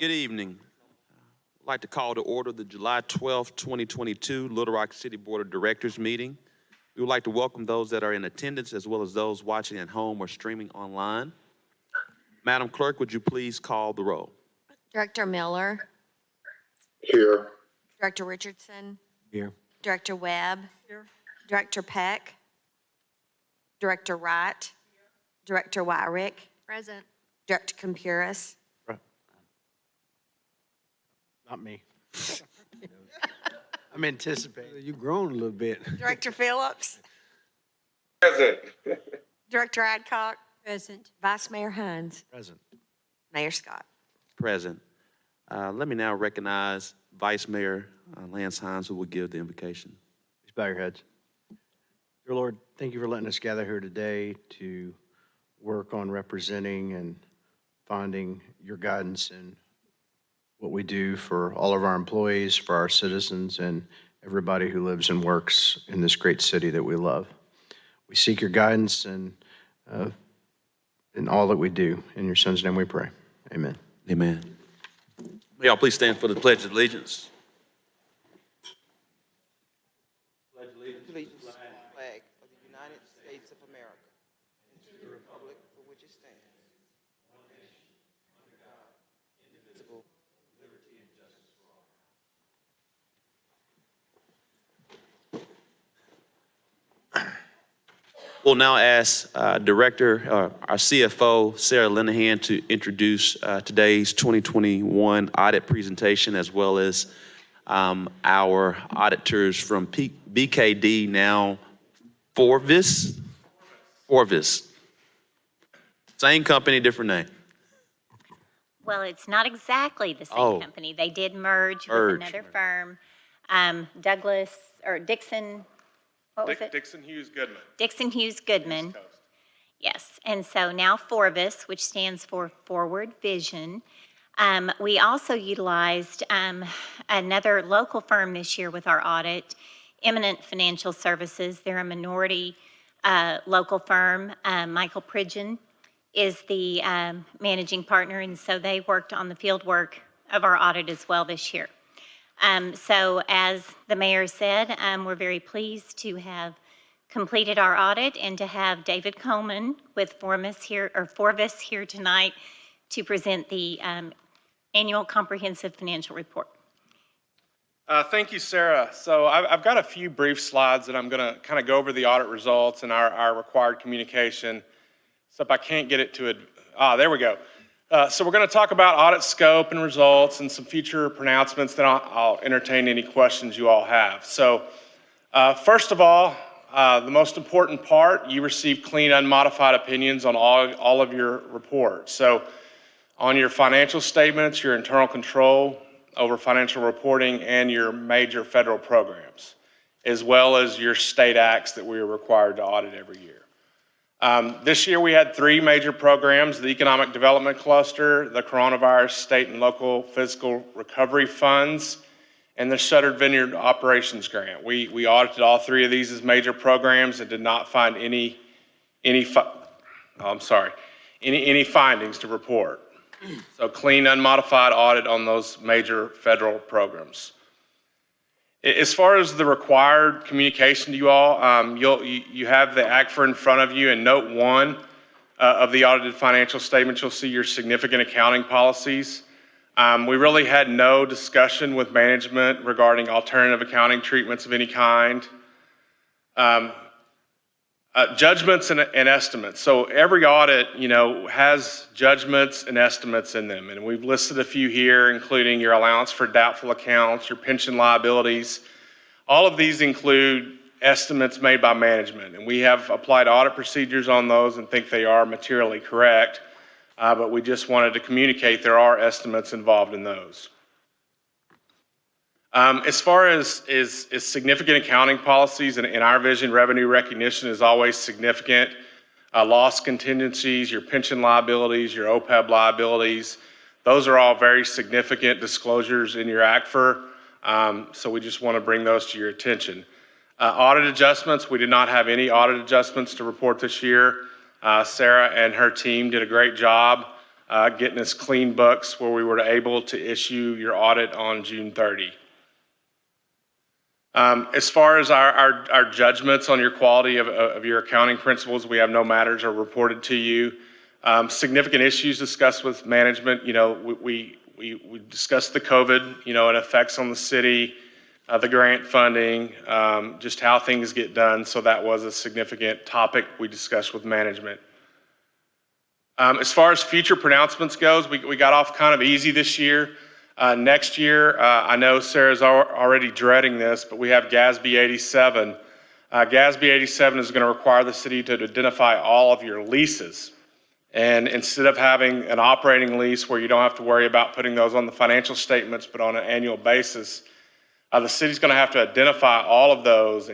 Good evening. I'd like to call to order the July 12th, 2022 Little Rock City Board of Directors meeting. We would like to welcome those that are in attendance as well as those watching at home or streaming online. Madam Clerk, would you please call the roll? Director Miller. Here. Director Richardson. Here. Director Webb. Here. Director Peck. Director Wright. Director Wyrick. Present. Director Compuris. Not me. I'm anticipating. You've grown a little bit. Director Phillips. Present. Director Adcock. Present. Vice Mayor Hines. Present. Mayor Scott. Present. Let me now recognize Vice Mayor Lance Hines, who will give the invocation. Please bow your heads. Dear Lord, thank you for letting us gather here today to work on representing and finding your guidance in what we do for all of our employees, for our citizens, and everybody who lives and works in this great city that we love. We seek your guidance and in all that we do. In your son's name we pray. Amen. Amen. May y'all please stand for the Pledge of Allegiance. Allegiance to the flag of the United States of America and to the republic for which it stands, one nation, under God, indivisible, with liberty and justice for all. We'll now ask our CFO, Sarah Linehan, to introduce today's 2021 audit presentation, as well as our auditors from BKD, now Forvis. Same company, different name. Well, it's not exactly the same company. They did merge with another firm, Douglas, or Dixon, what was it? Dixon Hughes Goodman. Dixon Hughes Goodman. East Coast. Yes, and so now Forvis, which stands for Forward Vision. We also utilized another local firm this year with our audit, Eminent Financial Services. They're a minority local firm. Michael Pridgeon is the managing partner, and so they worked on the field work of our audit as well this year. So as the mayor said, we're very pleased to have completed our audit and to have David Coleman with Forvis here tonight to present the annual comprehensive financial report. Thank you, Sarah. So I've got a few brief slides that I'm going to kind of go over the audit results and our required communication. So if I can't get it to it, there we go. So we're going to talk about audit scope and results and some future pronouncements, then I'll entertain any questions you all have. So first of all, the most important part, you receive clean, unmodified opinions on all of your reports. So on your financial statements, your internal control over financial reporting, and your major federal programs, as well as your state acts that we are required to audit every year. This year we had 3 major programs: the Economic Development Cluster, the Coronavirus State and Local Fiscal Recovery Funds, and the Shuttered Vineyard Operations Grant. We audited all 3 of these as major programs and did not find any findings to report. So clean, unmodified audit on those major federal programs. As far as the required communication to you all, you have the ACFR in front of you, and note 1 of the audited financial statements, you'll see your significant accounting policies. We really had no discussion with management regarding alternative accounting treatments of any kind. Judgments and estimates. So every audit, has judgments and estimates in them. And we've listed a few here, including your allowance for doubtful accounts, your pension liabilities. All of these include estimates made by management. And we have applied audit procedures on those and think they are materially correct. But we just wanted to communicate there are estimates involved in those. As far as significant accounting policies, in our vision, revenue recognition is always significant. Loss contingencies, your pension liabilities, your OPEB liabilities, those are all very significant disclosures in your ACFR. So we just want to bring those to your attention. Audit adjustments, we did not have any audit adjustments to report this year. Sarah and her team did a great job getting us clean books where we were able to issue your audit on June 30. As far as our judgments on your quality of your accounting principles, we have no matters are reported to you. Significant issues discussed with management, we discussed the COVID, and effects on the city, the grant funding, just how things get done. So that was a significant topic we discussed with management. As far as future pronouncements goes, we got off kind of easy this year. Next year, I know Sarah's already dreading this, but we have Gatsby 87. Gatsby 87 is going to require the city to identify all of your leases. And instead of having an operating lease where you don't have to worry about putting those on the financial statements, but on an annual basis, the city's going to have to identify all of those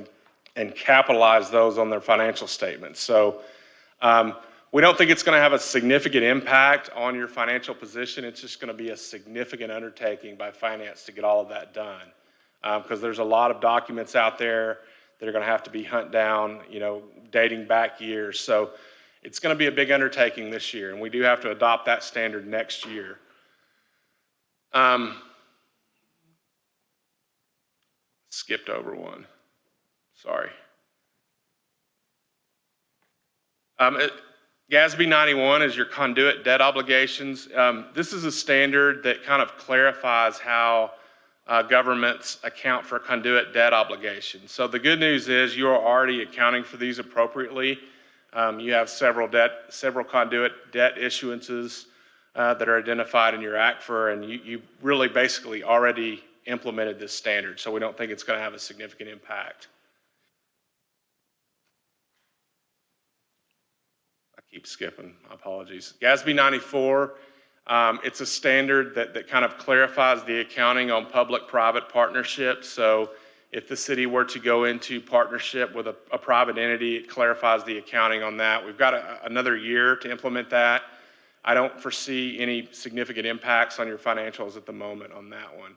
and capitalize those on their financial statements. So we don't think it's going to have a significant impact on your financial position. It's just going to be a significant undertaking by finance to get all of that done. Because there's a lot of documents out there that are going to have to be hunted down, dating back years. So it's going to be a big undertaking this year, and we do have to adopt that standard next year. Skipped over one. Sorry. Gatsby 91 is your conduit debt obligations. This is a standard that kind of clarifies how governments account for conduit debt obligations. So the good news is you are already accounting for these appropriately. You have several conduit debt issuances that are identified in your ACFR, and you really basically already implemented this standard, so we don't think it's going to have a significant impact. I keep skipping, my apologies. Gatsby 94, it's a standard that kind of clarifies the accounting on public-private partnerships. So if the city were to go into partnership with a private entity, it clarifies the accounting on that. We've got another year to implement that. I don't foresee any significant impacts on your financials at the moment on that one.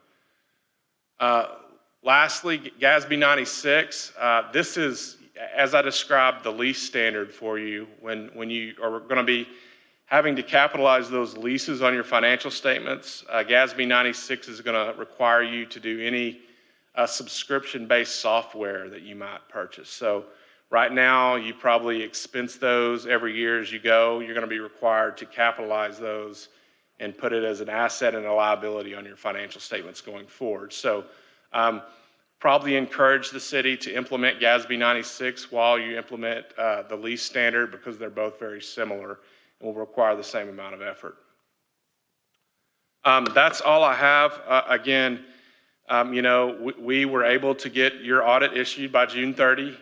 Lastly, Gatsby 96, this is, as I described, the lease standard for you when you are going to be having to capitalize those leases on your financial statements. Gatsby 96 is going to require you to do any subscription-based software that you might purchase. So right now, you probably expense those every year as you go. You're going to be required to capitalize those and put it as an asset and a liability on your financial statements going forward. So probably encourage the city to implement Gatsby 96 while you implement the lease standard, because they're both very similar and will require the same amount of effort. That's all I have. Again, we were able to get your audit issued by June 30.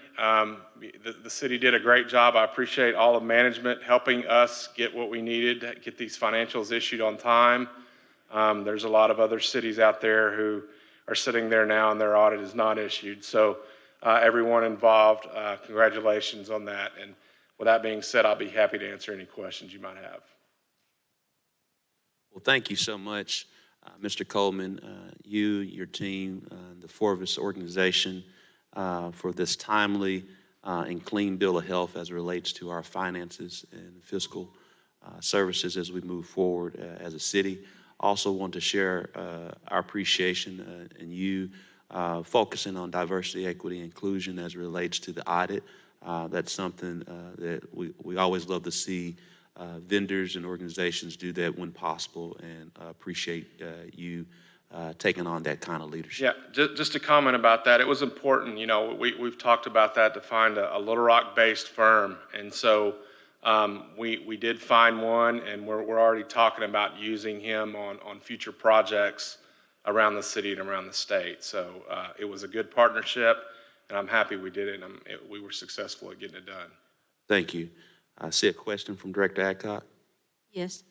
The city did a great job. I appreciate all of management helping us get what we needed to get these financials issued on time. There's a lot of other cities out there who are sitting there now and their audit is not issued. So everyone involved, congratulations on that. And with that being said, I'll be happy to answer any questions you might have. Well, thank you so much, Mr. Coleman, you, your team, the Forvis organization, for this timely and clean bill of health as it relates to our finances and fiscal services as we move forward as a city. Also want to share our appreciation and you focusing on diversity, equity, inclusion as it relates to the audit. That's something that we always love to see vendors and organizations do that when possible, and appreciate you taking on that kind of leadership. Yeah, just to comment about that, it was important, we've talked about that, to find a Little Rock-based firm. And so we did find one, and we're already talking about using him on future projects around the city and around the state. So it was a good partnership, and I'm happy we did it, and we were successful at getting it done. Thank you. I see a question from Director Adcock. Yes.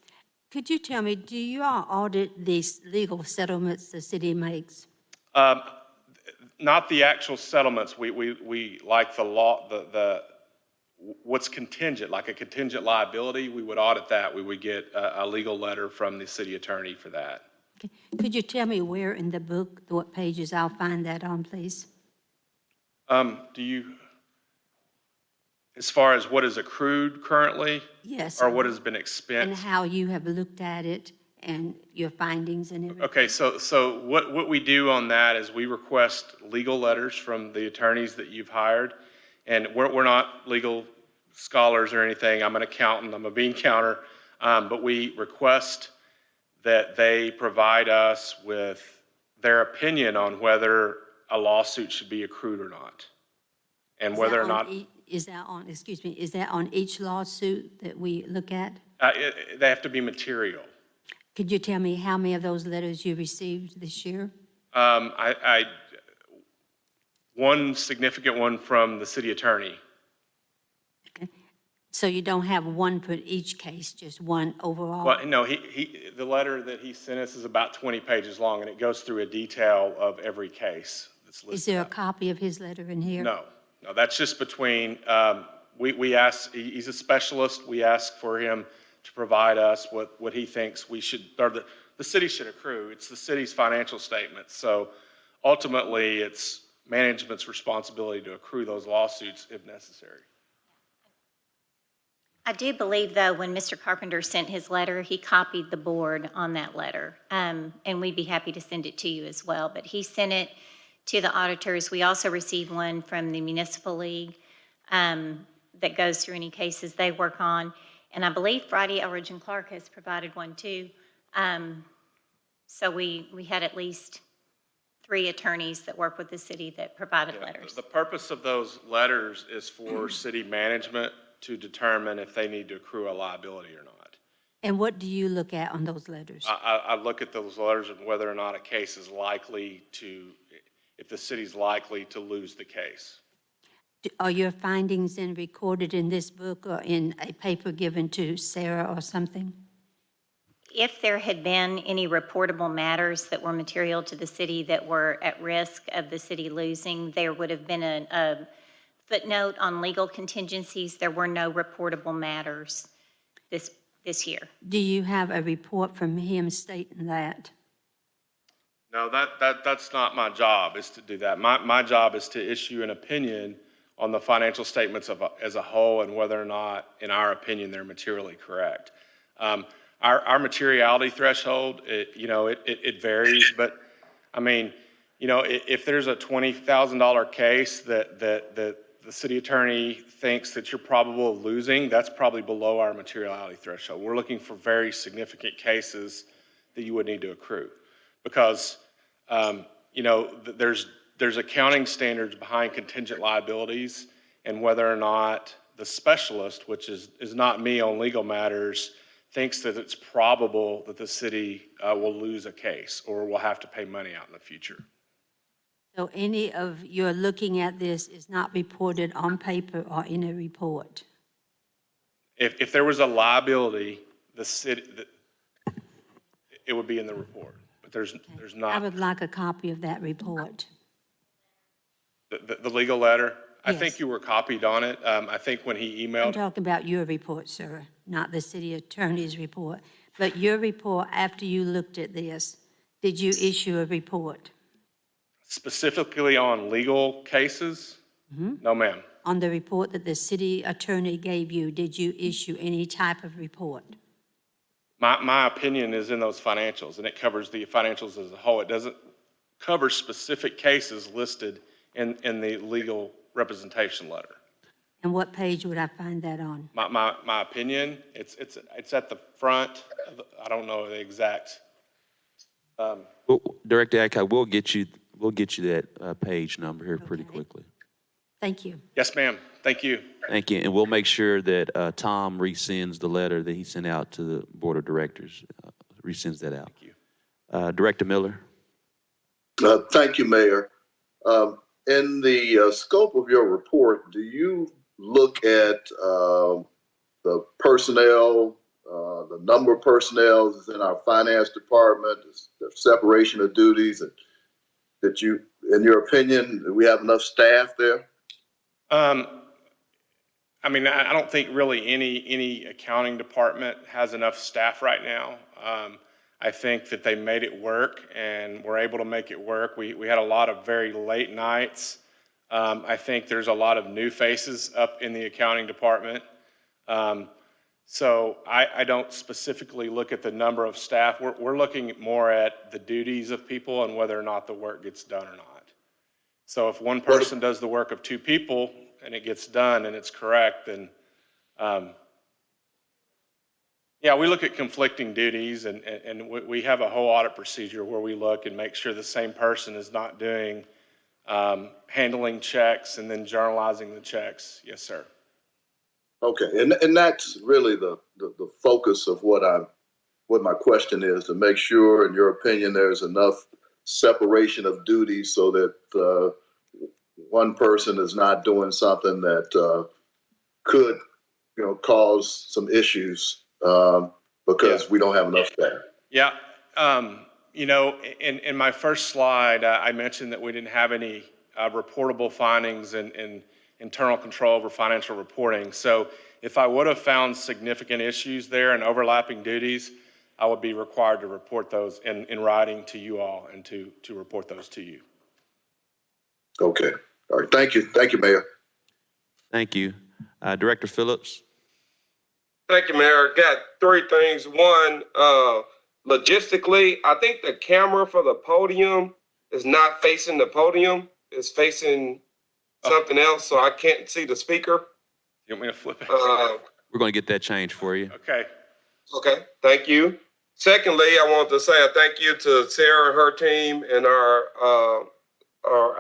Could you tell me, do you all audit these legal settlements the city makes? Not the actual settlements. We like the law, what's contingent, like a contingent liability, we would audit that. We would get a legal letter from the city attorney for that. Okay. Could you tell me where in the book, what pages I'll find that on, please? As far as what is accrued currently? Yes. Or what has been And expensed? how you have looked at it and your findings and everything? Okay, so what we do on that is we request legal letters from the attorneys that you've hired. And we're not legal scholars or anything. I'm an accountant, I'm a bean counter. But we request that they provide us with their opinion on whether a lawsuit should be accrued or not. And whether or not, Is that on each lawsuit that we look at? they have to be material. Could you tell me how many of those letters you received this year? One significant one from the city attorney. So you don't have one for each case, just one overall? Well, no, the letter that he sent us is about 20 pages long, and it goes through a detail of every case that's listed. Is there a out. copy of his letter in here? No, that's just between, we ask, he's a specialist, we ask for him to provide us what he thinks we should, or the city should accrue. It's the city's financial statements. So ultimately, it's management's responsibility to accrue those lawsuits if necessary. I do believe, though, when Mr. Carpenter sent his letter, he copied the board on that letter. And we'd be happy to send it to you as well. But he sent it to the auditors. We also received one from the Municipal League that goes through any cases they work on. And I believe Friday Elridge and Clark has provided one, too. So we had at least 3 attorneys that work with the city that provided letters. The purpose of those letters is for city management to determine if they need to accrue a liability or not. And what do you look at on those letters? I look at those letters and whether or not a case is likely to, if the city's likely to lose the case. Are your findings then recorded in this book or in a paper given to Sarah or something? If there had been any reportable matters that were material to the city that were at risk of the city losing, there would have been a footnote on legal contingencies. There were no reportable matters this year. Do you have a report from him stating that? No, that's not my job, is to do that. My job is to issue an opinion on the financial statements as a whole and whether or not, in our opinion, they're materially correct. Our materiality threshold, it varies, but I mean, if there's a $20,000 case that the city attorney thinks that you're probable of losing, that's probably below our materiality threshold. We're looking for very significant cases that you would need to accrue because, there's accounting standards behind contingent liabilities and whether or not the specialist, which is not me on legal matters, thinks that it's probable that the city will lose a case or will have to pay money out in the future. So any of your looking at this is not reported on paper or in a report? If there was a liability, the city, it would be in the report, but there's not. I would like a copy of that report. The legal letter, I Yes. think you were copied on it. I think when he I'm emailed, talking about your report, sir, not the city attorney's report. But your report, after you looked at this, did you issue a report? specifically on legal cases, no, ma'am. On the report that the city attorney gave you, did you issue any type of report? My opinion is in those financials, and it covers the financials as a whole. It doesn't cover specific cases listed in the legal representation letter. And what page would I find that on? My opinion, it's at the front. I don't know the exact. Well, Director Adcock, we'll get you that page number here pretty Okay. quickly. Thank you. Yes, ma'am. Thank you. Thank you, and we'll make sure that Tom resends the letter that he sent out to the Board of Directors, resends that out. Thank you. Director Miller? Thank you, Mayor. In the scope of your report, do you look at the personnel, the number of personnel that's in our finance department, the separation of duties, and that you, in your opinion, do we have enough staff there? I mean, I don't think really any accounting department has enough staff right now. I think that they made it work and were able to make it work. We had a lot of very late nights I think there's a lot of new faces up in the accounting department. So I don't specifically look at the number of staff. We're looking more at the duties of people and whether or not the work gets done or not. So if one person does the work of two people and it gets done and it's correct, then yeah, we look at conflicting duties, and we have a whole audit procedure where we look and make sure the same person is not doing handling checks and then journalizing the checks. Yes, sir. Okay, and that's really the focus of what my question is, to make sure, in your opinion, there's enough separation of duties so that one person is not doing something that could, cause some issues because we don't have enough staff. Yeah. In my first slide, I mentioned that we didn't have any reportable findings in internal control over financial reporting. So if I would have found significant issues there and overlapping duties, I would be required to report those in writing to you all and to report those to you. Okay. All right. Thank you. Thank you, Mayor. Thank you. Director Phillips. Thank you, Mayor. Got three things. One, logistically, I think the camera for the podium is not facing the podium. It's facing something else, so I can't see the speaker. You want me to flip it? We're going to get that changed for you. Okay. Okay, thank you. Secondly, I want to say a thank you to Sarah and her team and our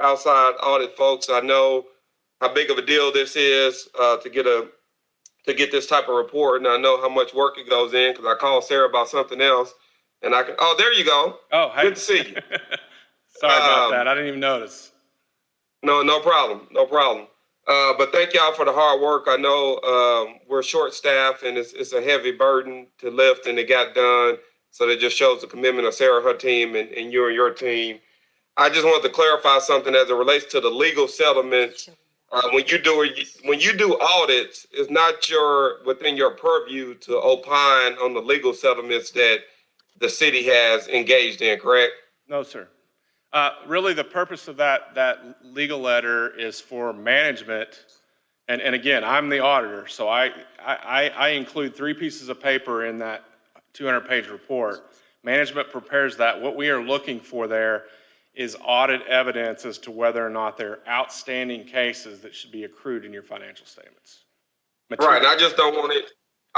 outside audit folks. I know how big of a deal this is to get this type of report, and I know how much work it goes in because I called Sarah about something else, and oh, there you go. Oh, hey. Good to see you. Sorry about that. I didn't even notice. No problem. But thank y'all for the hard work. I know we're short-staffed and it's a heavy burden to lift, and it got done. So that just shows the commitment of Sarah and her team and you and your team. I just wanted to clarify something as it relates to the legal settlement. When you do audits, it's not within your purview to opine on the legal settlements that the city has engaged in, correct? No, sir. Really, the purpose of that legal letter is for management. And again, I'm the auditor, so I include 3 pieces of paper in that 200-page report. Management prepares that. What we are looking for there is audit evidence as to whether or not there are outstanding cases that should be accrued in your financial statements. Right, and I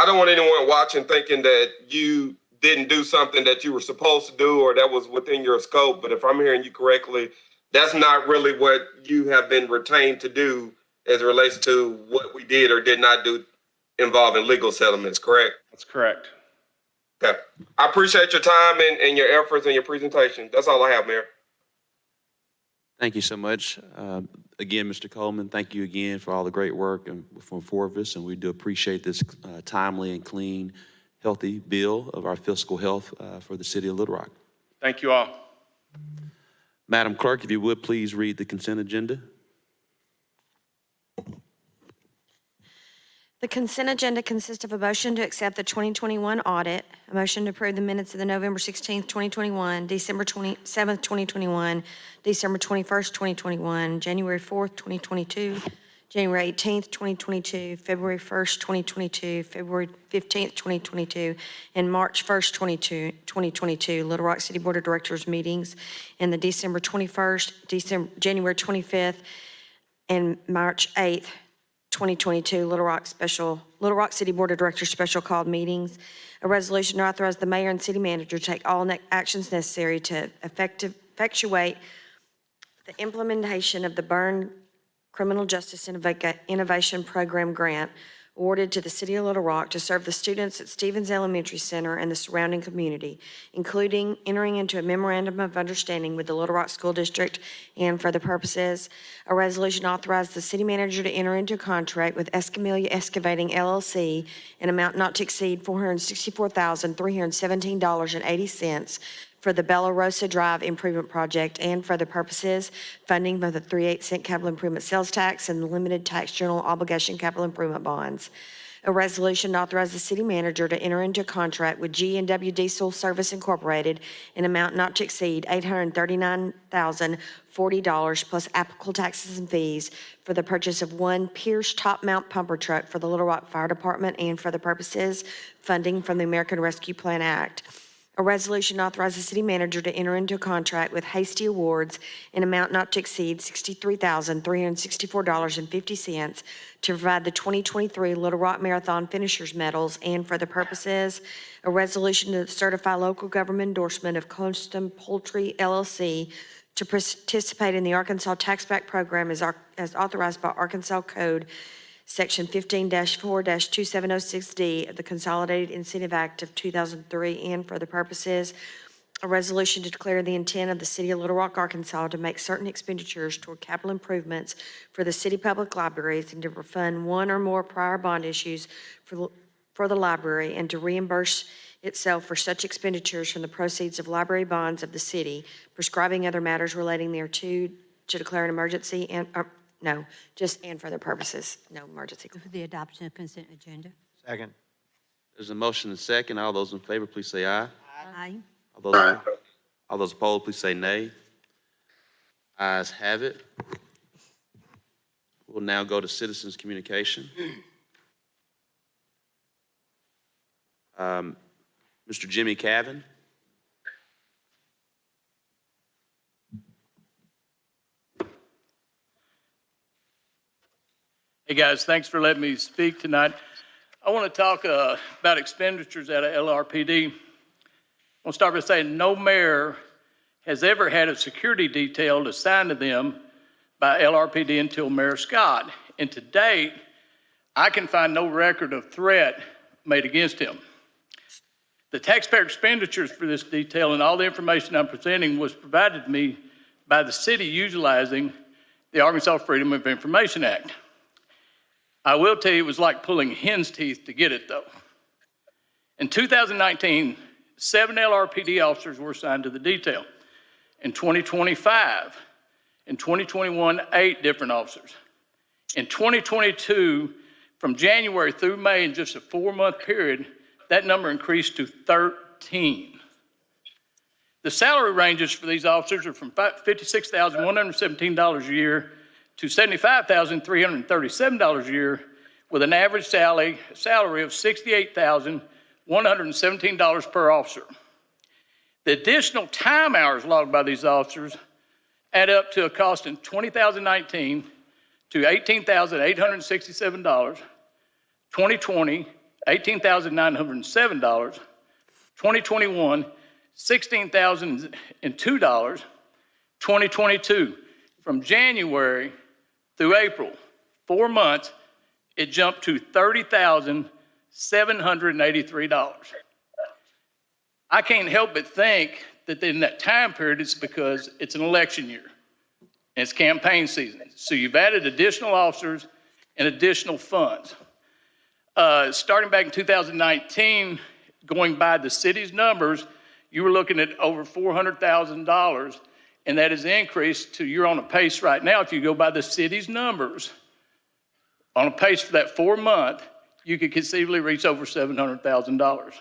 don't want anyone watching thinking that you didn't do something that you were supposed to do or that was within your scope. But if I'm hearing you correctly, that's not really what you have been retained to do as it relates to what we did or did not do involving legal settlements, correct? That's correct. Okay. I appreciate your time and your efforts and your presentation. That's all I have, Mayor. Thank you so much. Again, Mr. Coleman, thank you again for all the great work and from 4 of us, and we do appreciate this timely and clean, healthy bill of our fiscal health for the city of Little Rock. Thank you all. Madam Clerk, if you would please read the consent agenda. The consent agenda consists of a motion to accept the 2021 audit, a motion to approve the minutes of the November 16th, 2021, December 27th, 2021, December 21st, 2021, January 4th, 2022, January 18th, 2022, February 1st, 2022, February 15th, 2022, and March 1st, 2022, Little Rock City Board of Directors meetings, and the December 21st, January 25th, and March 8th, 2022 Little Rock City Board of Directors special called meetings. A resolution to authorize the mayor and city manager to take all actions necessary to effectuate the implementation of the Byrne Criminal Justice Innovation Program grant awarded to the city of Little Rock to serve the students at Stevens Elementary Center and the surrounding community, including entering into a memorandum of understanding with the Little Rock School District, and for the purposes, a resolution authorized the city manager to enter into a contract with Escamilla Excavating LLC in amount not to exceed $464,317.80 for the Bella Rosa Drive Improvement Project and for the purposes funding by the 3/8 capital improvement sales tax and the limited tax general obligation capital improvement bonds. A resolution to authorize the city manager to enter into a contract with G&W Diesel Service Incorporated in amount not to exceed $839,040 plus applicable taxes and fees for the purchase of one Pierce top mount pumper truck for the Little Rock Fire Department and for the purposes funding from the American Rescue Plan Act. A resolution authorizes the city manager to enter into a contract with Hasty Awards in amount not to exceed $63,364.50 to provide the 2023 Little Rock Marathon Finishers Medals and for the purposes, a resolution to certify local government endorsement of Custom Poultry LLC to participate in the Arkansas Tax Back Program as authorized by Arkansas Code Section 15-4-2706D of the Consolidated Incentive Act of 2003, and for the purposes, a resolution to declare the intent of the city of Little Rock, Arkansas to make certain expenditures toward capital improvements for the city public libraries and to refund one or more prior bond issues for the library and to reimburse itself for such expenditures from the proceeds of library bonds of the city, prescribing other matters relating thereto, to declare an emergency and, no, just and for the purposes, no emergency. For the adoption of consent agenda. Second. There's a motion and second. All those in favor, please say aye. Aye. All those opposed, please say nay. Ayes have it. We'll now go to citizens' communication. Mr. Jimmy Cavan. Hey, guys, thanks for letting me speak tonight. I want to talk about expenditures out of LRPD. I want to start by saying no mayor has ever had a security detail assigned to them by LRPD until Mayor Scott. And to date, I can find no record of threat made against him. The taxpayer expenditures for this detail and all the information I'm presenting was provided to me by the city utilizing the Arkansas Freedom of Information Act. I will tell you it was like pulling hen's teeth to get it, though. In 2019, 7 LRPD officers were assigned to the detail. In 2025, in 2021, 8 different officers. In 2022, from January through May, in just a 4-month period, that number increased to 13. The salary ranges for these officers are from $56,117 a year to $75,337 a year, with an average salary of $68,117 per officer. The additional time hours logged by these officers add up to a cost in 2019 to $18,867, 2020, $18,907, 2021, $16,002, 2022. From January through April, 4 months, it jumped to $30,783. I can't help but think that in that time period, it's because it's an election year and it's campaign season. So you've added additional officers and additional funds. Starting back in 2019, going by the city's numbers, you were looking at over $400,000, and that has increased to, you're on a pace right now, if you go by the city's numbers, on a pace for that 4-month, you could conceivably reach over $700,000.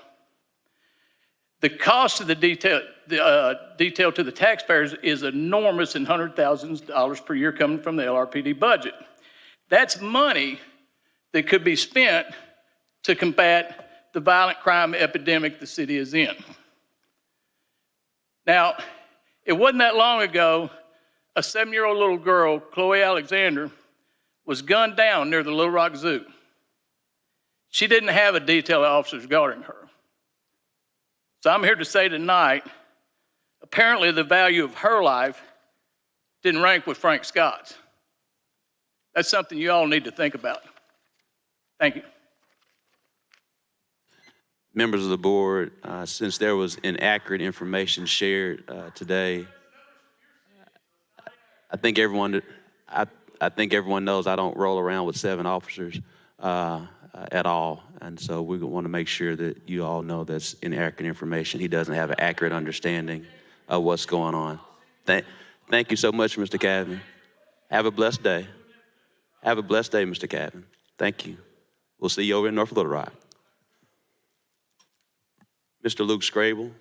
The cost of the detail to the taxpayers is enormous in hundreds of thousands of dollars per year coming from the LRPD budget. That's money that could be spent to combat the violent crime epidemic the city is in. Now, it wasn't that long ago, a 7-year-old little girl, Chloe Alexander, was gunned down near the Little Rock Zoo. She didn't have a detail of officers guarding her. So I'm here to say tonight, apparently the value of her life didn't rank with Frank Scott's. That's something you all need to think about. Thank you. Members of the board, since there was inaccurate information shared today, I think everyone knows I don't roll around with 7 officers at all. And so we want to make sure that you all know that's inaccurate information. He doesn't have an accurate understanding of what's going on. Thank you so much, Mr. Cavan. Have a blessed day. Have a blessed day, Mr. Cavan. Thank you. We'll see you over in North Little Rock. Mr. Luke Scrable.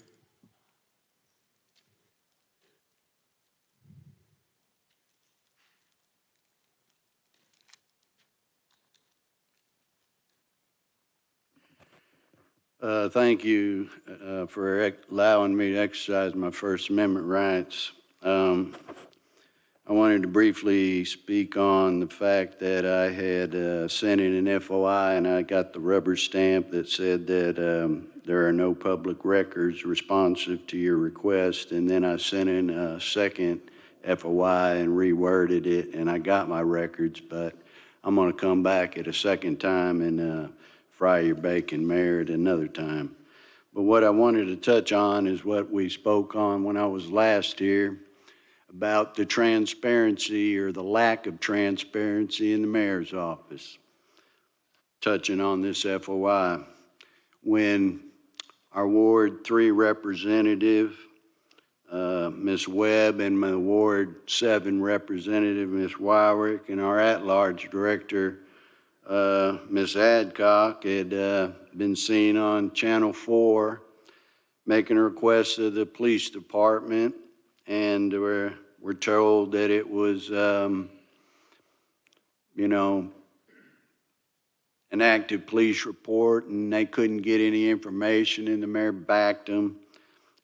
Thank you for allowing me to exercise my First Amendment rights. I wanted to briefly speak on the fact that I had sent in an FOI and I got the rubber stamp that said that there are no public records responsive to your request, and then I sent in a second FOI and reworded it, and I got my records, but I'm going to come back at a second time and fry your bacon, Mayor, at another time. But what I wanted to touch on is what we spoke on when I was last here about the transparency or the lack of transparency in the mayor's office. Touching on this FOI, when our Ward 3 representative, Ms. Webb, and my Ward 7 representative, Ms. Wyrick, and our at-large director, Ms. Adcock, had been seen on Channel 4 making a request of the police department, and we're told that it was, you know, an active police report and they couldn't get any information, and the mayor backed them.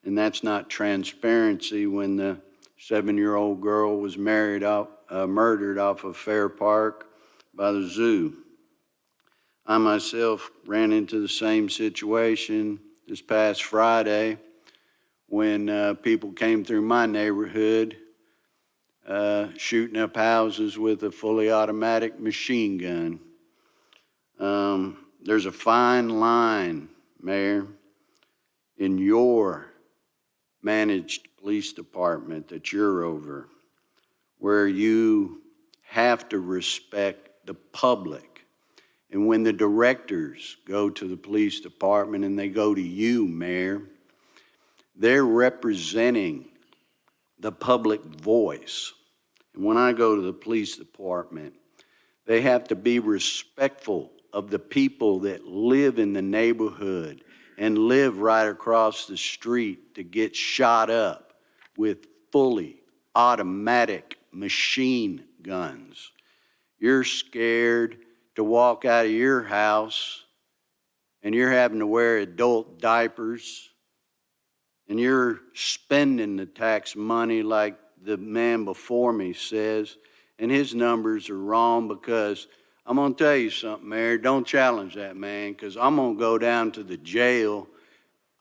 And that's not transparency when the 7-year-old girl was murdered off of Fair Park by the zoo. I myself ran into the same situation this past Friday when people came through my neighborhood shooting up houses with a fully automatic machine gun. There's a fine line, Mayor, in your managed police department that you're over, where you have to respect the public. And when the directors go to the police department and they go to you, Mayor, they're representing the public voice. And when I go to the police department, they have to be respectful of the people that live in the neighborhood and live right across the street to get shot up with fully automatic machine guns. You're scared to walk out of your house and you're having to wear adult diapers and you're spending the tax money like the man before me says, and his numbers are wrong, because I'm going to tell you something, Mayor. Don't challenge that man, because I'm going to go down to the jail.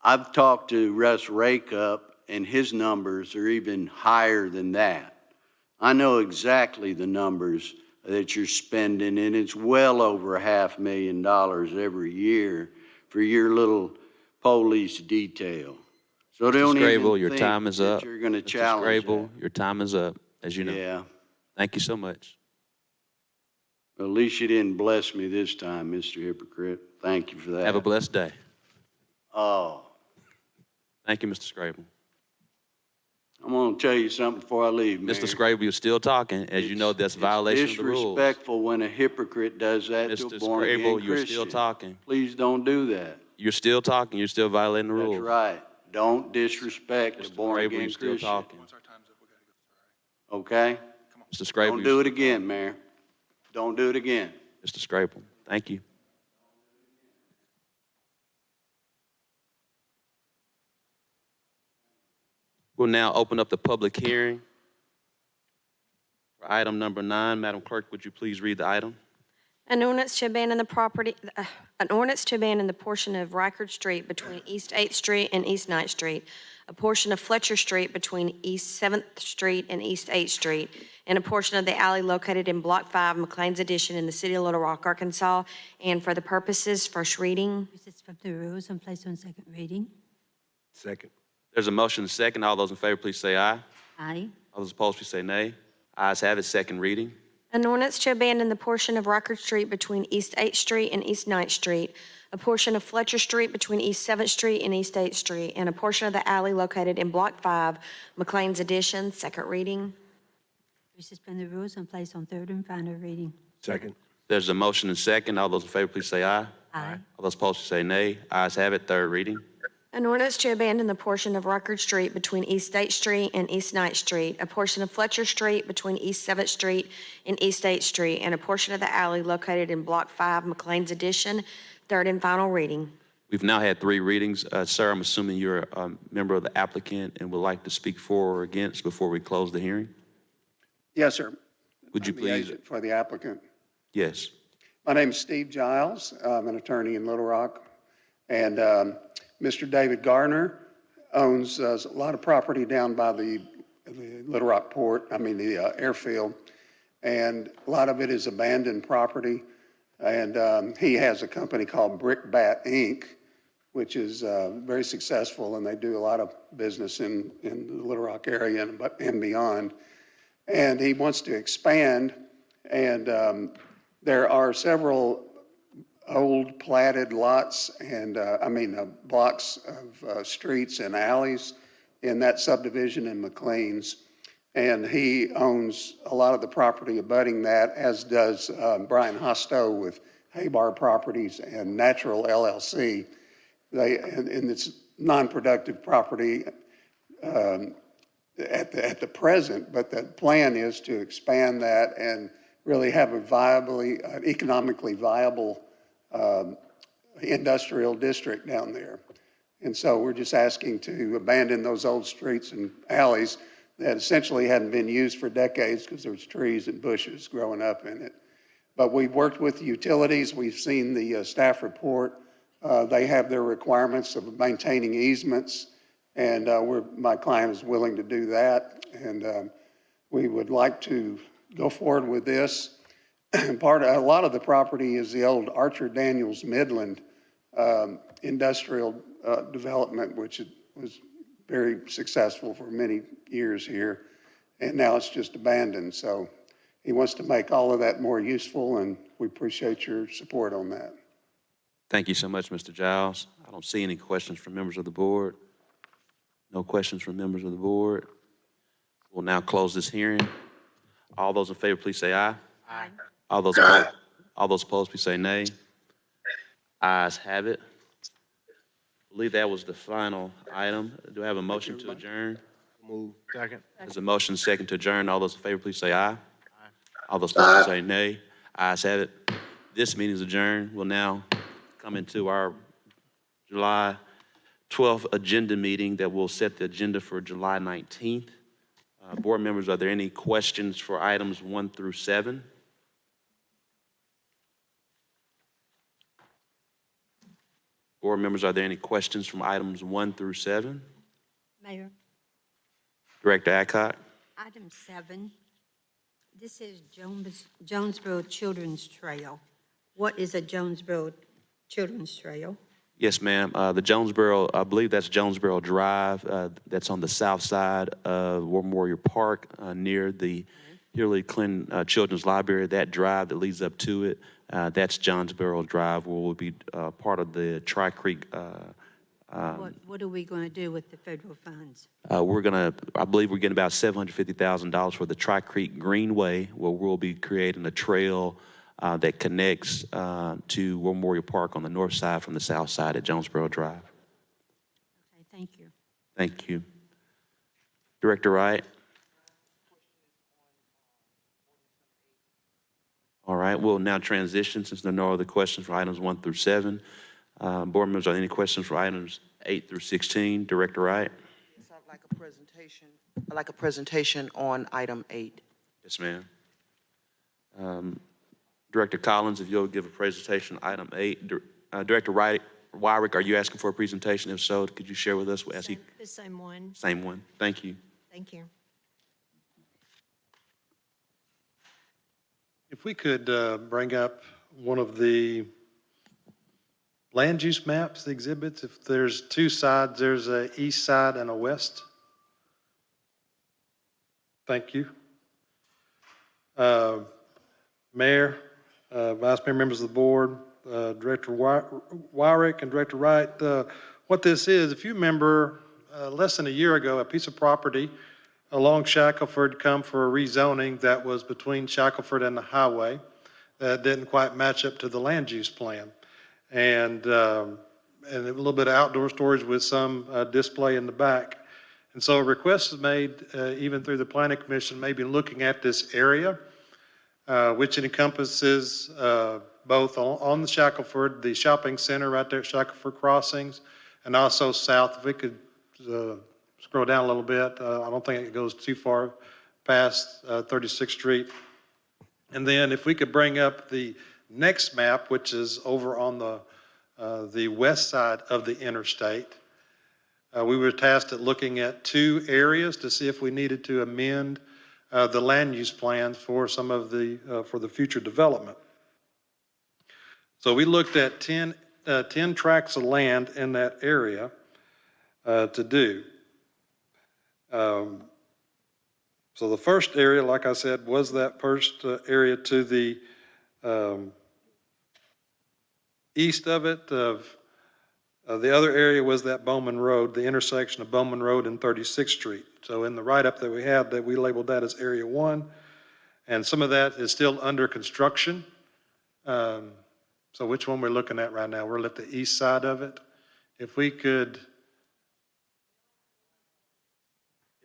I've talked to Russ Rakup, and his numbers are even higher than that. I know exactly the numbers that you're spending, and it's well over $500,000 every year for your little police detail. So don't even Scrable, your think time is that up. you're going to Mr. challenge Scrable, that. your time is up, as you know. Yeah. Thank you so much. At least you didn't bless me this time, Mr. Hypocrite. Thank you for that. Have a blessed day. Oh, Thank you, Mr. Scrable. I'm going to tell you something before I leave, Mayor. Mr. Scrable, you're still talking. As you know, that's violation of the rules. It's disrespectful when a hypocrite does that to a Mr. born-again Scrable, Christian. you're still talking. Please don't do that. You're still talking. You're still violating the rules. That's right. Don't disrespect a Mr. Scrable, born-again you're still Christian. talking. Okay? Mr. Scrable, Don't you're do it still again, Mayor. Don't do it again. Mr. Scrable, thank you. We'll now open up the public hearing for item number 9. Madam Clerk, would you please read the item? An ordinance to abandon the portion of Rickard Street between East 8th Street and East 9th Street, a portion of Fletcher Street between East 7th Street and East 8th Street, and a portion of the alley located in Block 5, McLean's Addition in the city of Little Rock, Arkansas, and for the purposes, first reading. Recess from the rules and place on second reading. Second. There's a motion and a second. All those in favor, please say aye. Aye. All those opposed, please say nay. Ayes have it, second reading. An ordinance to abandon the portion of Rickard Street between East 8th Street and East 9th Street, a portion of Fletcher Street between East 7th Street and East 8th Street, and a portion of the alley located in Block 5, McLean's Addition, second reading. We suspend the rules and place on third and final reading. Second. There's a motion and second. All those in favor, please say aye. Aye. All those opposed, please say nay. Ayes have it, third reading. An ordinance to abandon the portion of Record Street between East 8th Street and East 9th Street, a portion of Fletcher Street between East 7th Street and East 8th Street, and a portion of the alley located in Block 5, McLean's Addition, third and final reading. We've now had three readings. Sir, I'm assuming you're a member of the applicant and would like to speak for or against before we close the hearing? Yes, sir. Would you I'm the please? agent for the applicant. Yes. My name is Steve Giles. I'm an attorney in Little Rock. And Mr. David Garner owns a lot of property down by the Little Rock port, the airfield. And a lot of it is abandoned property. And he has a company called Brickbat Inc., which is very successful, and they do a lot of business in the Little Rock area and beyond. And he wants to expand, and there are several old platted lots and, blocks of streets and alleys in that subdivision in McLean's. And he owns a lot of the property abutting that, as does Brian Hostow with Haybar Properties and Natural LLC. And it's non-productive property at the present, but the plan is to expand that and really have a economically viable industrial district down there. And so we're just asking to abandon those old streets and alleys that essentially hadn't been used for decades because there was trees and bushes growing up in it. But we've worked with the utilities. We've seen the staff report. They have their requirements of maintaining easements, and my client is willing to do that. And we would like to go forward with this. A lot of the property is the old Archer Daniels Midland industrial development, which was very successful for many years here, and now it's just abandoned. So he wants to make all of that more useful, and we appreciate your support on that. Thank you so much, Mr. Giles. I don't see any questions from members of the board. No questions from members of the board. We'll now close this hearing. All those in favor, please say aye. Aye. All those opposed, please say nay. Ayes have it. I believe that was the final item. Do I have a motion to adjourn? Move. Second. There's a motion second to adjourn. All those in favor, please say aye. Aye. All those opposed, say nay. Ayes have it. This meeting is adjourned. We'll now come into our July 12th agenda meeting that will set the agenda for July 19th. Board members, are there any questions for items 1 through 7? Board members, are there any questions from items 1 through 7? Mayor, Director Adcock? item 7, this is Jonesboro Children's Trail. What is a Jonesboro Children's Trail? Yes, ma'am. The Jonesboro, I believe that's Jonesboro Drive. That's on the south side of War Memorial Park near the Hillary Clinton Children's Library. That drive that leads up to it, that's Jonesboro Drive, where we'll be part of the Tri Creek. What are we going to do with the federal funds? I believe we're getting about $750,000 for the Tri Creek Greenway, where we'll be creating a trail that connects to War Memorial Park on the north side from the south side at Jonesboro Drive. Okay, thank you. Thank you. Director Wright? All right, we'll now transition since there are no other questions for items 1 through 7. Board members, are there any questions for items 8 through 16? Director Wright? Yes, I'd like a presentation. I'd like a presentation on item 8. Yes, ma'am. Director Collins, if you'll give a presentation on item 8. Director Wyrick, are you asking for a presentation? If so, could you share with us as he? The same one. Same one. Thank you. Thank you. If we could bring up one of the land use maps, the exhibits, if there's two sides, there's a east side and a west. Thank you. Mayor, Vice Mayor, members of the board, Director Wyrick and Director Wright, what this is. If you remember, less than a year ago, a piece of property along Shackelford come for a rezoning that was between Shackelford and the highway that didn't quite match up to the land use plan. And a little bit of outdoor storage with some display in the back. And so a request is made, even through the Planning Commission, maybe looking at this area, which encompasses both on the Shackelford, the shopping center right there at Shackelford Crossings, and also south. If we could scroll down a little bit, I don't think it goes too far past 36th Street. And then if we could bring up the next map, which is over on the west side of the interstate, we were tasked at looking at 2 areas to see if we needed to amend the land use plans for some of for the future development. So we looked at 10 tracts of land in that area to do. So the first area, like I said, was that first area to the east of it. The other area was that Bowman Road, the intersection of Bowman Road and 36th Street. So in the write-up that we had, that we labeled that as Area 1, and some of that is still under construction. So which one we're looking at right now? We're at the east side of it. If we could.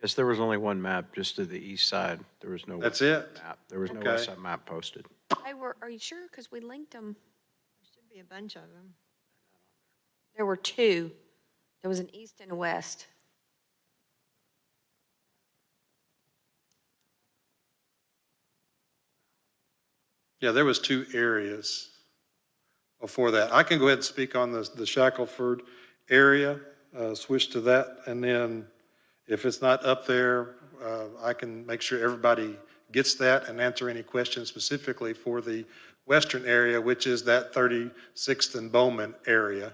Yes, there was only one map just to the east side. There was no. That's it? Map. There was no Okay. west side map posted. Are you sure? Because we linked them. There should be a bunch of them. There were 2. There was an east and a west. Yeah, there was 2 areas before that. I can go ahead and speak on the Shackelford area, switch to that, and then if it's not up there, I can make sure everybody gets that and answer any questions specifically for the western area, which is that 36th and Bowman area,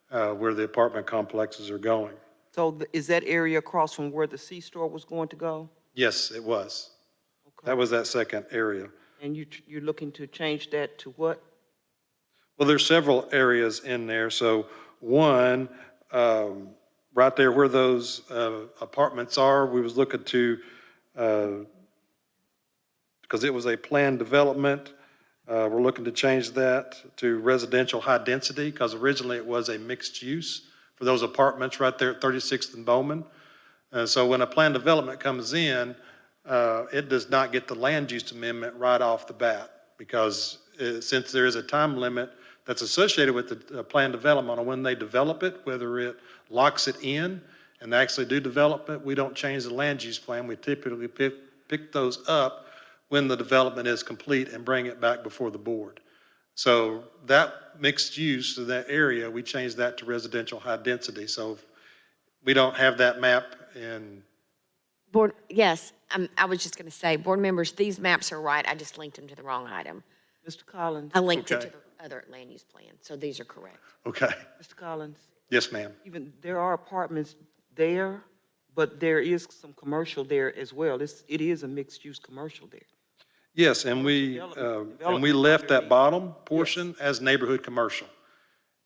where the apartment complexes are going. So is that area across from where the C-store was going to go? Yes, it was. Okay. That was that second area. And you're looking to change that to what? Well, there's several areas in there. So one, right there where those apartments are, we was looking to, because it was a planned development, we're looking to change that to residential high density, because originally it was a mixed use for those apartments right there at 36th and Bowman. So when a planned development comes in, it does not get the land use amendment right off the bat, because since there is a time limit that's associated with the planned development on when they develop it, whether it locks it in and they actually do develop it, we don't change the land use plan. We typically pick those up when the development is complete and bring it back before the board. So that mixed use of that area, we changed that to residential high density. So we don't have that map in. Board, yes, I was just going to say, board members, these maps are right. I just linked them to the wrong item. Mr. Collins? I linked it Okay. to the other land use plan, so these are correct. Okay. Mr. Collins? Yes, ma'am. Even, there are apartments there, but there is some commercial there as well. It is a mixed-use commercial there. Yes, and we left that bottom portion as neighborhood commercial.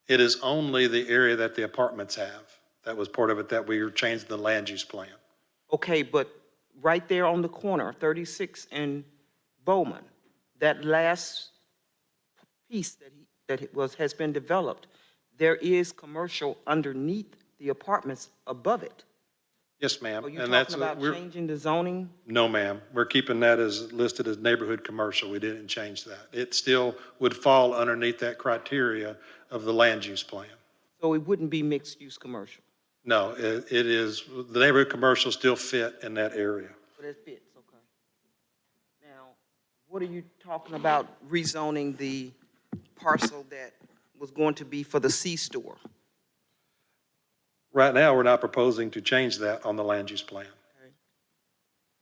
It is only the area that the apartments have. That was part of it that we were changing the land use plan. Okay, but right there on the corner, 36 and Bowman, that last piece has been developed, there is commercial underneath the apartments above it. Yes, ma'am. Are you And that's talking what about we're. changing the zoning? No, ma'am. We're keeping that as listed as neighborhood commercial. We didn't change that. It still would fall underneath that criteria of the land use plan. So it wouldn't be mixed-use commercial? No, it is, the neighborhood commercial still fit in that area. So that fits, okay. Now, what are you talking about rezoning the parcel that was going to be for the C-store? Right now, we're not proposing to change that on the land use plan.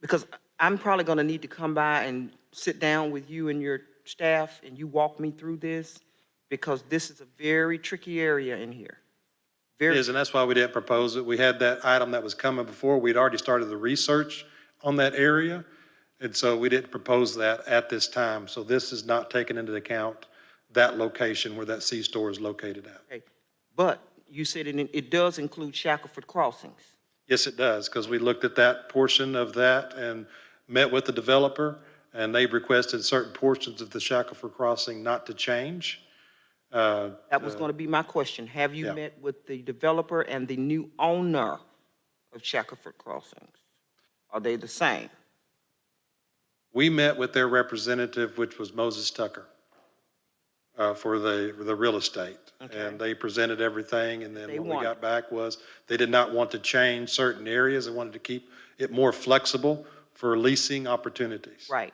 Because I'm probably going to need to come by and sit down with you and your staff, and you walk me through this, because this is a very tricky area in here. It is, and that's why we didn't propose it. We had that item that was coming before. We'd already started the research on that area, and so we didn't propose that at this time. So this is not taking into account that location where that C-store is located at. Okay. But you said it does include Shackelford Crossings. Yes, it does, because we looked at that portion of that and met with the developer, and they requested certain portions of the Shackelford Crossing not to change. That was going to be my question. Have you Yeah. met with the developer and the new owner of Shackelford Crossings? Are they the same? We met with their representative, which was Moses Tucker, for the real estate. Okay. And they presented everything, and then They what we want- got back was they did not want to change certain areas. They wanted to keep it more flexible for leasing opportunities. Right.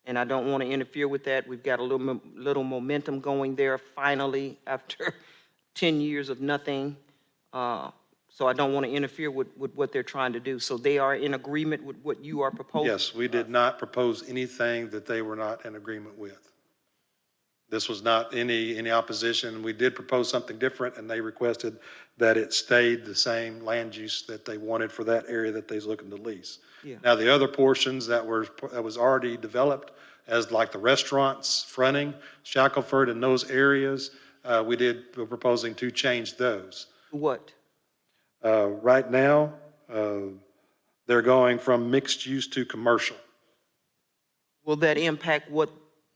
And I don't want to interfere with that. We've got a little momentum going there finally after 10 years of nothing. So I don't want to interfere with what they're trying to do. So they are in agreement with what you are proposing? Yes, we did not propose anything that they were not in agreement with. This was not any opposition. We did propose something different, and they requested that it stayed the same land use that they wanted for that area that they was looking to lease. Yeah. Now, the other portions that was already developed, as like the restaurants fronting Shackelford and those areas, we're proposing to change those. What? Right now, they're going from mixed use to commercial. Will that impact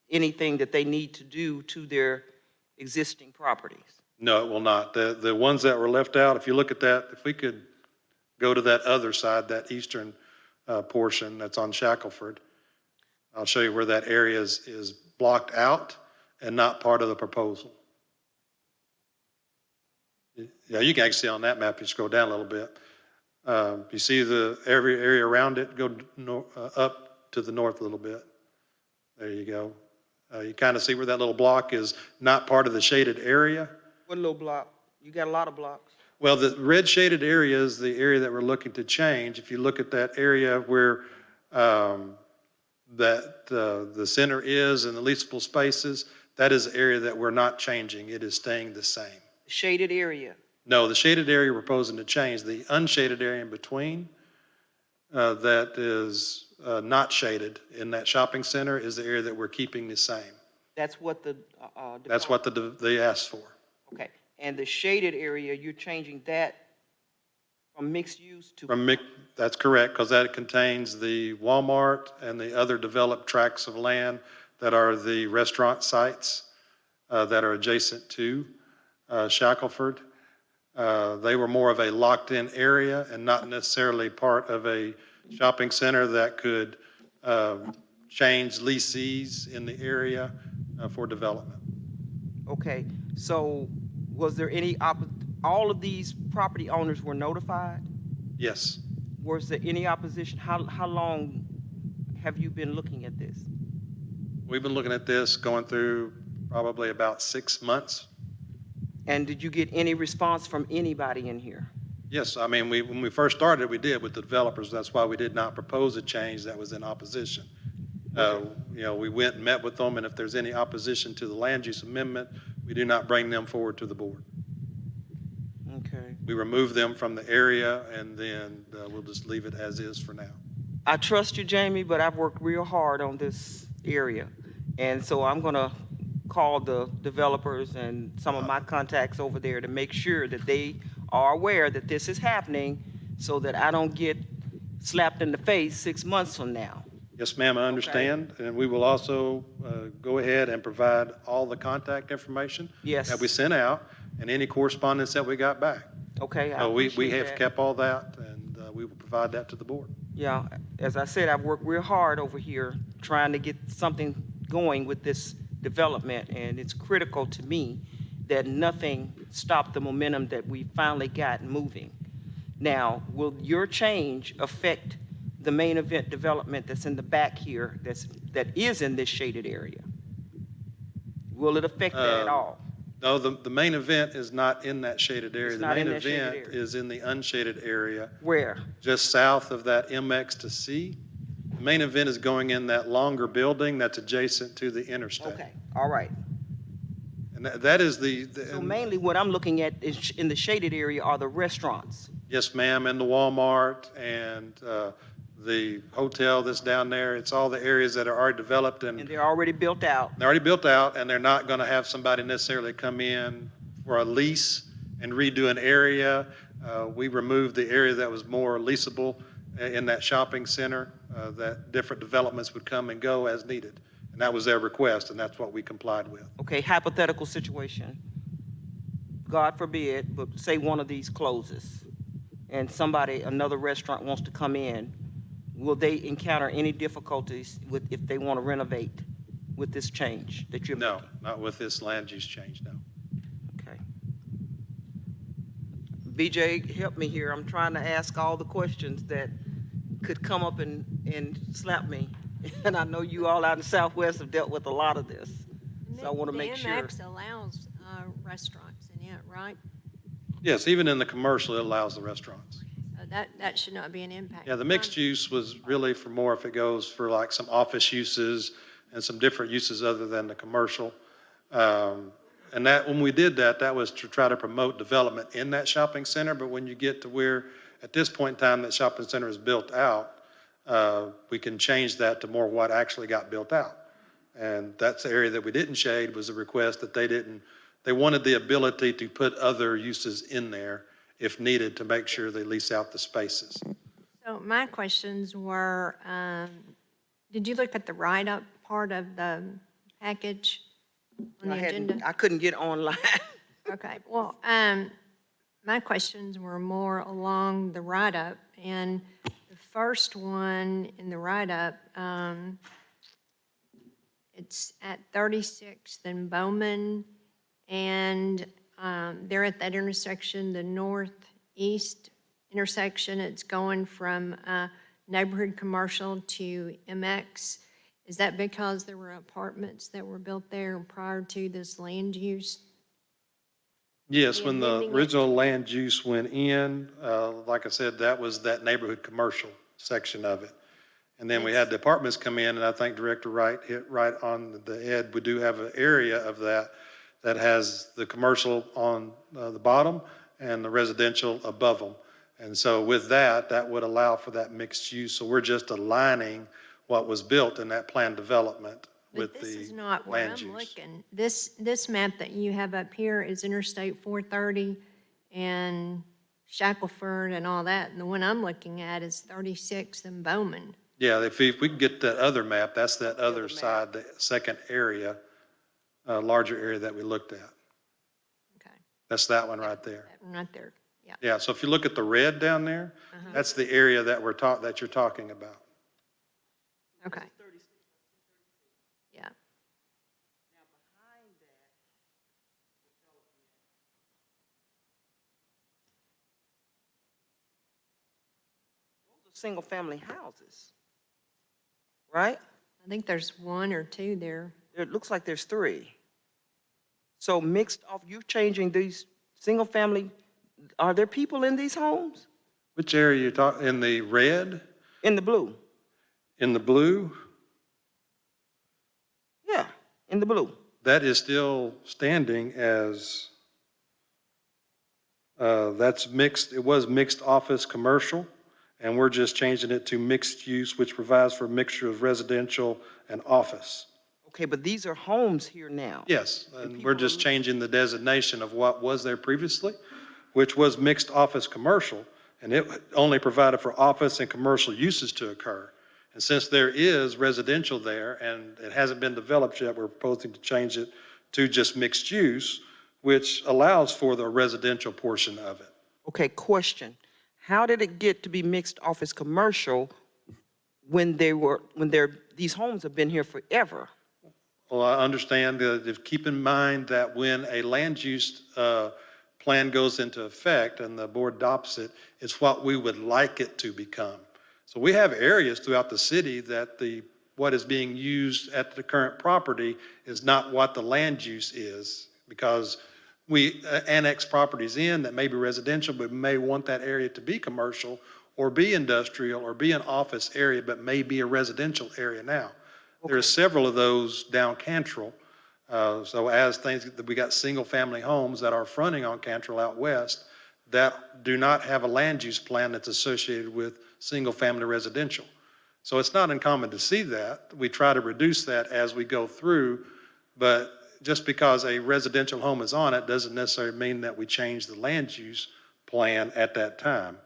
anything that they need to do to their existing properties? No, it will not. The ones that were left out, if you look at that, if we could go to that other side, that eastern portion that's on Shackelford, I'll show you where that area is blocked out and not part of the proposal. Yeah, you can actually see on that map, you scroll down a little bit. You see every area around it, go up to the north a little bit. There you go. You kind of see where that little block is not part of the shaded area. What little block? You got a lot of blocks. Well, the red shaded area is the area that we're looking to change. If you look at that area where the center is and the leasable spaces, that is the area that we're not changing. It is staying the same. Shaded area. No, the shaded area we're proposing to change. The unshaded area in between that is not shaded in that shopping center is the area that we're keeping the same. That's what the That's what they asked for. Okay. And the shaded area, you're changing that from mixed use to? That's correct, because that contains the Walmart and the other developed tracts of land that are the restaurant sites that are adjacent to Shackelford. They were more of a locked-in area and not necessarily part of a shopping center that could change leasees in the area for development. Okay, so was there all of these property owners were notified? Yes. Was there any opposition? How long have you been looking at this? We've been looking at this going through probably about 6 months. And did you get any response from anybody in here? Yes, I mean, when we first started, we did with the developers. That's why we did not propose a change that was in opposition. We went and met with them, and if there's any opposition to the land use amendment, we do not bring them forward to the board. Okay. We remove them from the area, and then we'll just leave it as is for now. I trust you, Jamie, but I've worked real hard on this area. And so I'm going to call the developers and some of my contacts over there to make sure that they are aware that this is happening so that I don't get slapped in the face 6 months from now. Yes, ma'am, I understand. And we will also go ahead and provide all the contact information Yes. that we sent out and any correspondence that we got back. Okay, I We appreciate have that. kept all that, and we will provide that to the board. Yeah, as I said, I've worked real hard over here trying to get something going with this development, and it's critical to me that nothing stopped the momentum that we finally got moving. Now, will your change affect the main event development that's in the back here that is in this shaded area? Will it affect that at all? No, the main event is not in that shaded area. It's The not main in that shaded event area. is in the unshaded area, Where? just south of that MX to C. The main event is going in that longer building that's adjacent to the interstate. Okay, all right. And that is So mainly what I'm looking at is in the shaded area are the restaurants. Yes, ma'am, and the Walmart and the hotel that's down there. It's all the areas that are already developed And and they're already built out. they're already built out, and they're not going to have somebody necessarily come in for a lease and redo an area. We removed the area that was more leasable in that shopping center, that different developments would come and go as needed. And that was their request, and that's what we complied with. Okay, hypothetical situation. God forbid, but say one of these closes and somebody, another restaurant wants to come in, will they encounter any difficulties with, if they want to renovate with this change that you're No, making? not with this land use change, no. Okay. BJ, help me here. I'm trying to ask all the questions that could come up and slap me. And I know you all out in the Southwest have dealt with a lot of this. So I want to make sure. The MX allows restaurants in it, right? Yes, even in the commercial, it allows the restaurants. That should not be an impact. Yeah, the mixed use was really for more if it goes for like some office uses and some different uses other than the commercial. And that, when we did that, that was to try to promote development in that shopping center. But when you get to where, at this point in time, that shopping center is built out, we can change that to more what actually got built out. And that's the area that we didn't shade, was a request that they wanted the ability to put other uses in there if needed to make sure they lease out the spaces. So my questions were, did you look at the write-up part of the package on the agenda? I couldn't get online. Okay, well, my questions were more along the write-up, and the first one in the write-up, it's at 36th and Bowman, and they're at that intersection, the northeast intersection. It's going from neighborhood commercial to MX. Is that because there were apartments that were built there prior to this land use? Yes, Are when you the amending it? original land use went in, like I said, that was that neighborhood commercial section of it. And then we had the apartments come in, and I think Director Wright hit right on the head. We do have an area of that that has the commercial on the bottom and the residential above them. And so with that, that would allow for that mixed use. So we're just aligning what was built in that planned development with But this is the not where land I'm use. looking. This map that you have up here is Interstate 430 and Shackleford and all that. And the one I'm looking at is 36 and Bowman. Yeah, if we could get that other map, that's that other side, the second area, larger area that we looked at. Okay, That's that one right there. that one right there, yeah. Yeah, so if you look at the red down there, that's the area that that you're talking about. Okay. Yeah. Single-family houses, right? I think there's one or two there. It looks like there's three. So mixed off, you're changing these single-family, are there people in these homes? Which area you talking, in the red, In the blue? in the blue? Yeah, in the blue. That is still standing as, that's mixed, it was mixed office commercial, and we're just changing it to mixed use, which provides for a mixture of residential and office. Okay, but these are homes here now. Yes, and we're just changing the designation of what was there previously, which was mixed office commercial, and it only provided for office and commercial uses to occur. And since there is residential there and it hasn't been developed yet, we're proposing to change it to just mixed use, which allows for the residential portion of it. Okay, question. How did it get to be mixed office commercial when these homes have been here forever? Well, I understand that, keep in mind that when a land use plan goes into effect and the board adopts it, it's what we would like it to become. So we have areas throughout the city that what is being used at the current property is not what the land use is, because we annex properties in that may be residential, but may want that area to be commercial or be industrial or be an office area, but may be a residential area now. There are several of those down Cantrell. So as we got single family homes that are fronting on Cantrell out west, that do not have a land use plan that's associated with single-family residential. So it's not uncommon to see that. We try to reduce that as we go through, but just because a residential home is on it doesn't necessarily mean that we change the land use plan at that time.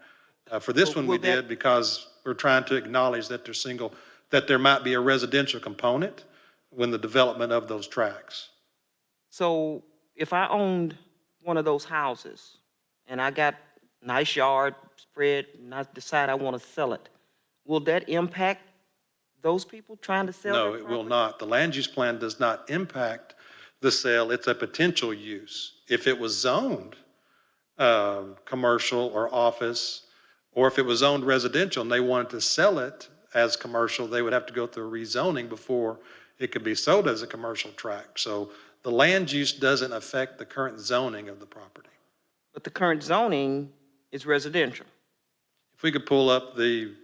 For this one, we did because we're trying to acknowledge that that there might be a residential component when the development of those tracts. So if I owned one of those houses and I got nice yard spread and I decide I want to sell it, will that impact those people trying to sell No, their it will property? not. The land use plan does not impact the sale. It's a potential use. If it was zoned commercial or office, or if it was zoned residential and they wanted to sell it as commercial, they would have to go through a rezoning before it could be sold as a commercial tract. So the land use doesn't affect the current zoning of the property. But the current zoning is residential. If we could pull up we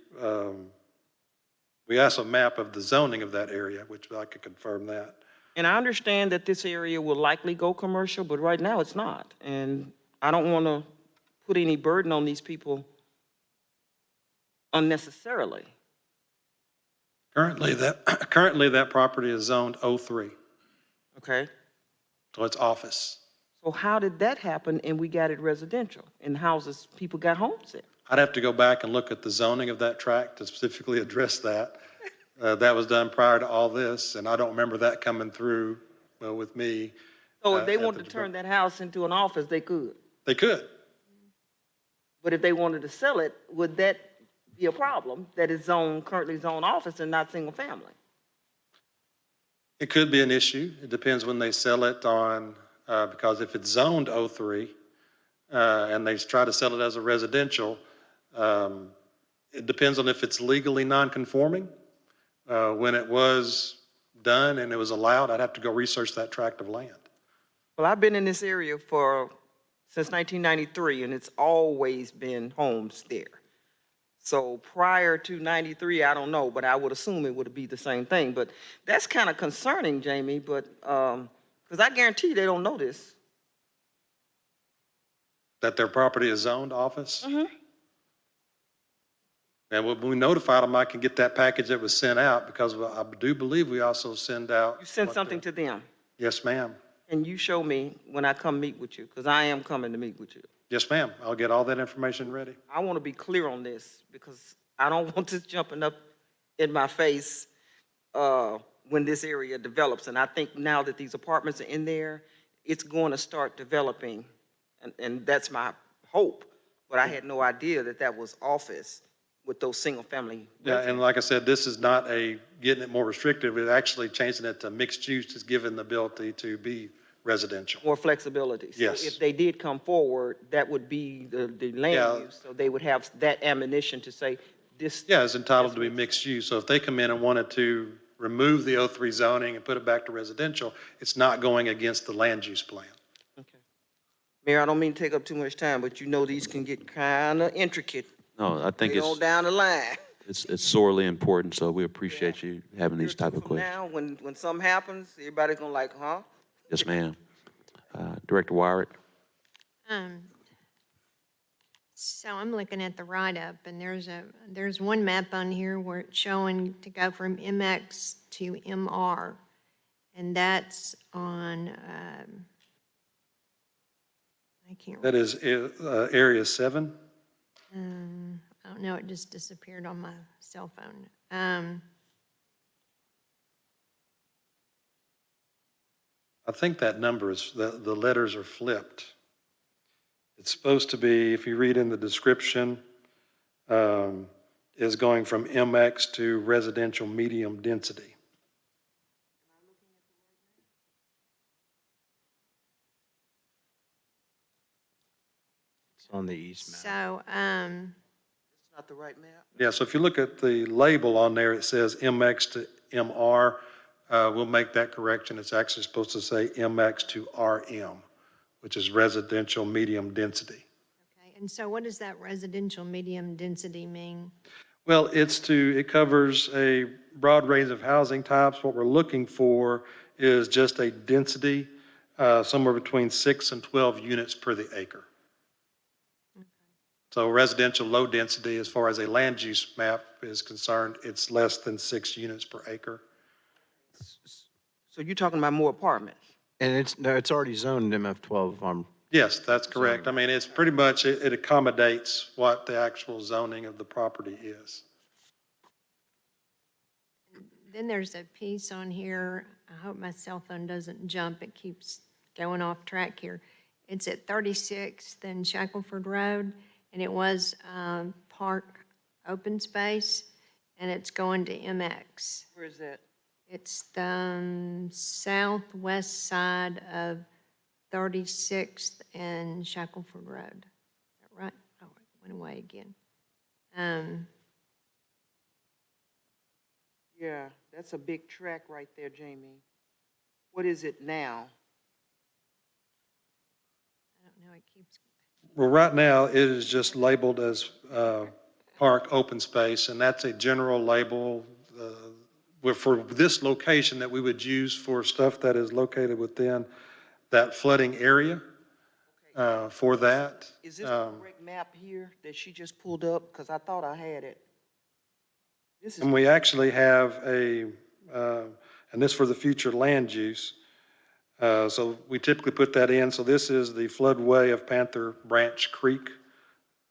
asked a map of the zoning of that area, which I could confirm that. And I understand that this area will likely go commercial, but right now it's not. And I don't want to put any burden on these people unnecessarily. Currently, that property is zoned O3, Okay? so it's office. So how did that happen and we got it residential? And houses, people got homes there? I'd have to go back and look at the zoning of that tract to specifically address that. That was done prior to all this, and I don't remember that coming through with me. So if they at wanted to turn that house into an office, they could. They could. But if they wanted to sell it, would that be a problem that is currently zoned office and not single family? It could be an issue. It depends when they sell it on, because if it's zoned O3 and they try to sell it as a residential, it depends on if it's legally non-conforming. When it was done and it was allowed, I'd have to go research that tract of land. Well, I've been in this area since 1993, and it's always been homes there. So prior to 93, I don't know, but I would assume it would be the same thing. But that's kind of concerning, Jamie, but, because I guarantee they don't know this. That their property is zoned office? Mm-hmm. And when we notified them, I can get that package that was sent out, because I do believe we also send out. You sent something to them, Yes, ma'am. and you show me when I come meet with you, because I am coming to meet with you. Yes, ma'am. I'll get all that information ready. I want to be clear on this, because I don't want this jumping up in my face when this area develops. And I think now that these apartments are in there, it's going to start developing, and that's my hope. But I had no idea that that was office with those single-family. Yeah, and like I said, this is not getting it more restrictive. It's actually changing it to mixed use, is given the ability to be residential. More flexibility. Yes. So if they did come forward, that would be the Yeah. land use. So they would have that ammunition to say this. Yeah, it's entitled to be mixed use. So if they come in and wanted to remove the O3 zoning and put it back to residential, it's not going against the land use plan. Okay. Mayor, I don't mean to take up too much time, but you know these can get kind of intricate. No, I think Way on down the line. it's sorely important, so we appreciate you having these type of From questions. now, when something happens, everybody's gonna like, huh? Yes, ma'am. Director Wyrick? So I'm looking at the write-up, and there's one map on here where it's showing to go from MX to MR, and that's on, I can't, That is Area 7. I don't know, it just disappeared on my cell phone. I think that number is, the letters are flipped. It's supposed to be, if you read in the description, is going from MX to residential medium density. It's on the east map. So, It's not the right map. Yeah, so if you look at the label on there, it says MX to MR. We'll make that correction. It's actually supposed to say MX to RM, which is residential medium density. okay, and so what does that residential medium density mean? Well, it covers a broad range of housing types. What we're looking for is just a density somewhere between 6 and 12 units per the acre. So residential low density, as far as a land use map is concerned, it's less than 6 units per acre. So you're talking about more apartments? And it's already zoned MF12. Yes, that's correct. I mean, it's pretty much, it accommodates what the actual zoning of the property is. Then there's a piece on here, I hope my cell phone doesn't jump, it keeps going off track here. It's at 36th and Shackelford Road, and it was park open space, and it's going to MX. Where is that? It's the southwest side of 36th and Shackelford Road. Is that right? Oh, it went away again. Yeah, that's a big track right there, Jamie. What is it now? I don't know, it keeps, Well, right now, it is just labeled as park open space, and that's a general label for this location that we would use for stuff that is located within that flooding area for that. Is this the correct map here that she just pulled up? Because I thought I had it. This is, And we actually have and this for the future land use. So we typically put that in. So this is the floodway of Panther Branch Creek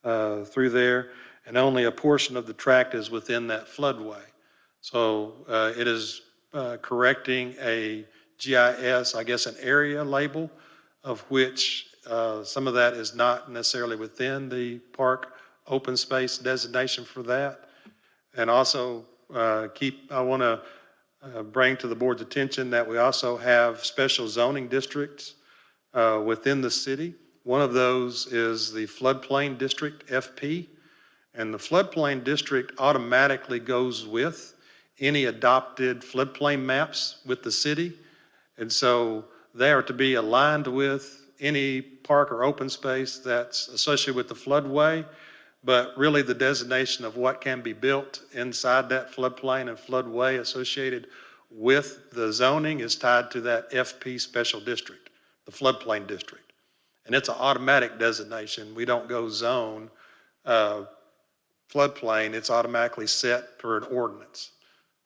through there, and only a portion of the tract is within that floodway. So it is correcting a GIS, I guess, an area label, of which some of that is not necessarily within the park open space designation for that. And also I want to bring to the board's attention that we also have special zoning districts within the city. One of those is the Floodplain District, FP. And the Floodplain District automatically goes with any adopted floodplain maps with the city. And so they are to be aligned with any park or open space that's associated with the floodway, but really the designation of what can be built inside that floodplain and floodway associated with the zoning is tied to that FP special district, the floodplain district. And it's an automatic designation. We don't go zone floodplain, it's automatically set per an ordinance.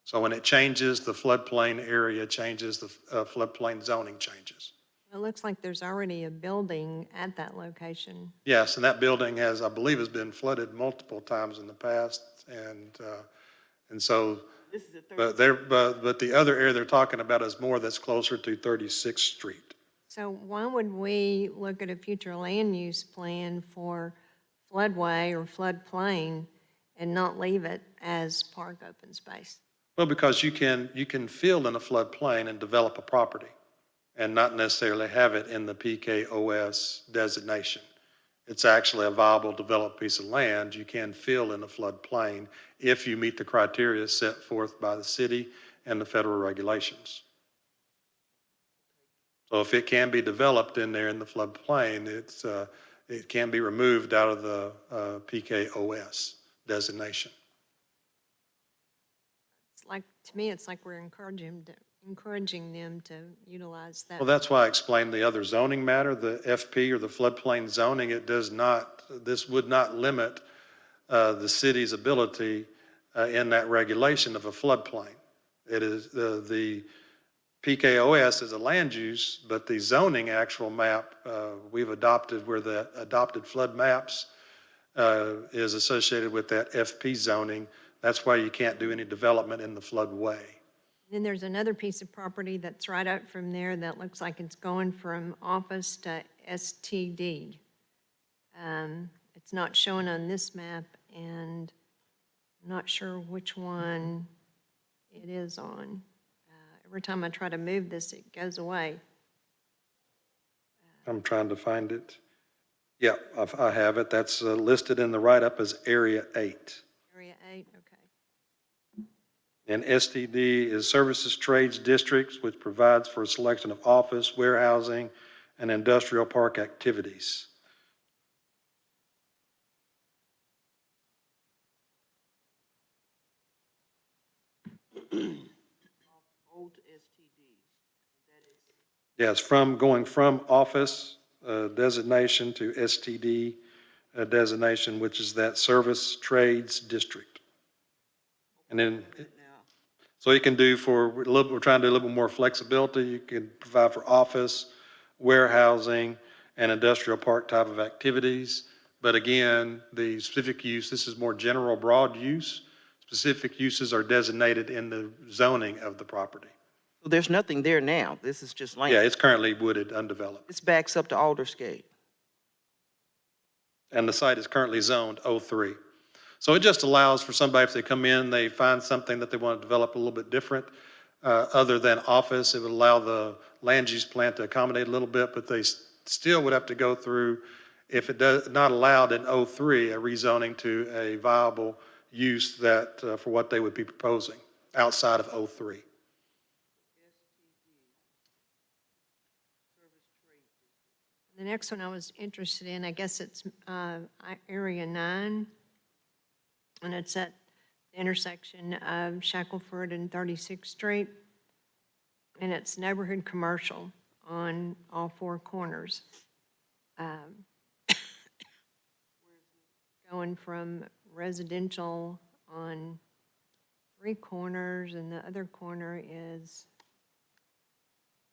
So when it changes, the floodplain area changes, the floodplain zoning changes. it looks like there's already a building at that location. Yes, and that building has, I believe, has been flooded multiple times in the past, and so, this is the but the other area they're talking about is more that's closer to 36th Street. So why would we look at a future land use plan for floodway or floodplain and not leave it as park open space? Well, because you can fill in a floodplain and develop a property and not necessarily have it in the PKOS designation. It's actually a viable developed piece of land. You can fill in a floodplain if you meet the criteria set forth by the city and the federal regulations. So if it can be developed in there in the floodplain, it can be removed out of the PKOS designation. It's like, to me, it's like we're encouraging them to utilize that. Well, that's why I explained the other zoning matter, the FP or the floodplain zoning. It does not, this would not limit the city's ability in that regulation of a floodplain. It is the PKOS is a land use, but the zoning actual map we've adopted where the adopted flood maps is associated with that FP zoning. That's why you can't do any development in the floodway. Then there's another piece of property that's right up from there that looks like it's going from office to STD. It's not shown on this map, and I'm not sure which one it is on. Every time I try to move this, it goes away. I'm trying to find it. Yeah, I have it. That's listed in the write-up as Area 8. Area 8, okay. And STD is Services Trades Districts, which provides for a selection of office, warehousing, and industrial park activities. old STD. Yes, from going from office designation to STD designation, which is that Service Trades District. And then, so you can do we're trying to do a little bit more flexibility. You can provide for office, warehousing, and industrial park type of activities. But again, the specific use, this is more general, broad use. Specific uses are designated in the zoning of the property. So there's nothing there now. This is just land. Yeah, it's currently wooded, undeveloped. This backs up to Aldersgate. And the site is currently zoned O3. So it just allows for somebody, if they come in, they find something that they want to develop a little bit different, other than office, it would allow the land use plan to accommodate a little bit, but they still would have to go through, if it does not allowed in O3, a rezoning to a viable use that, for what they would be proposing outside of O3. The next one I was interested in, I guess it's Area 9, and it's at the intersection of Shackelford and 36th Street, and it's neighborhood commercial on all four corners. Going from residential on 3 corners, and the other corner is,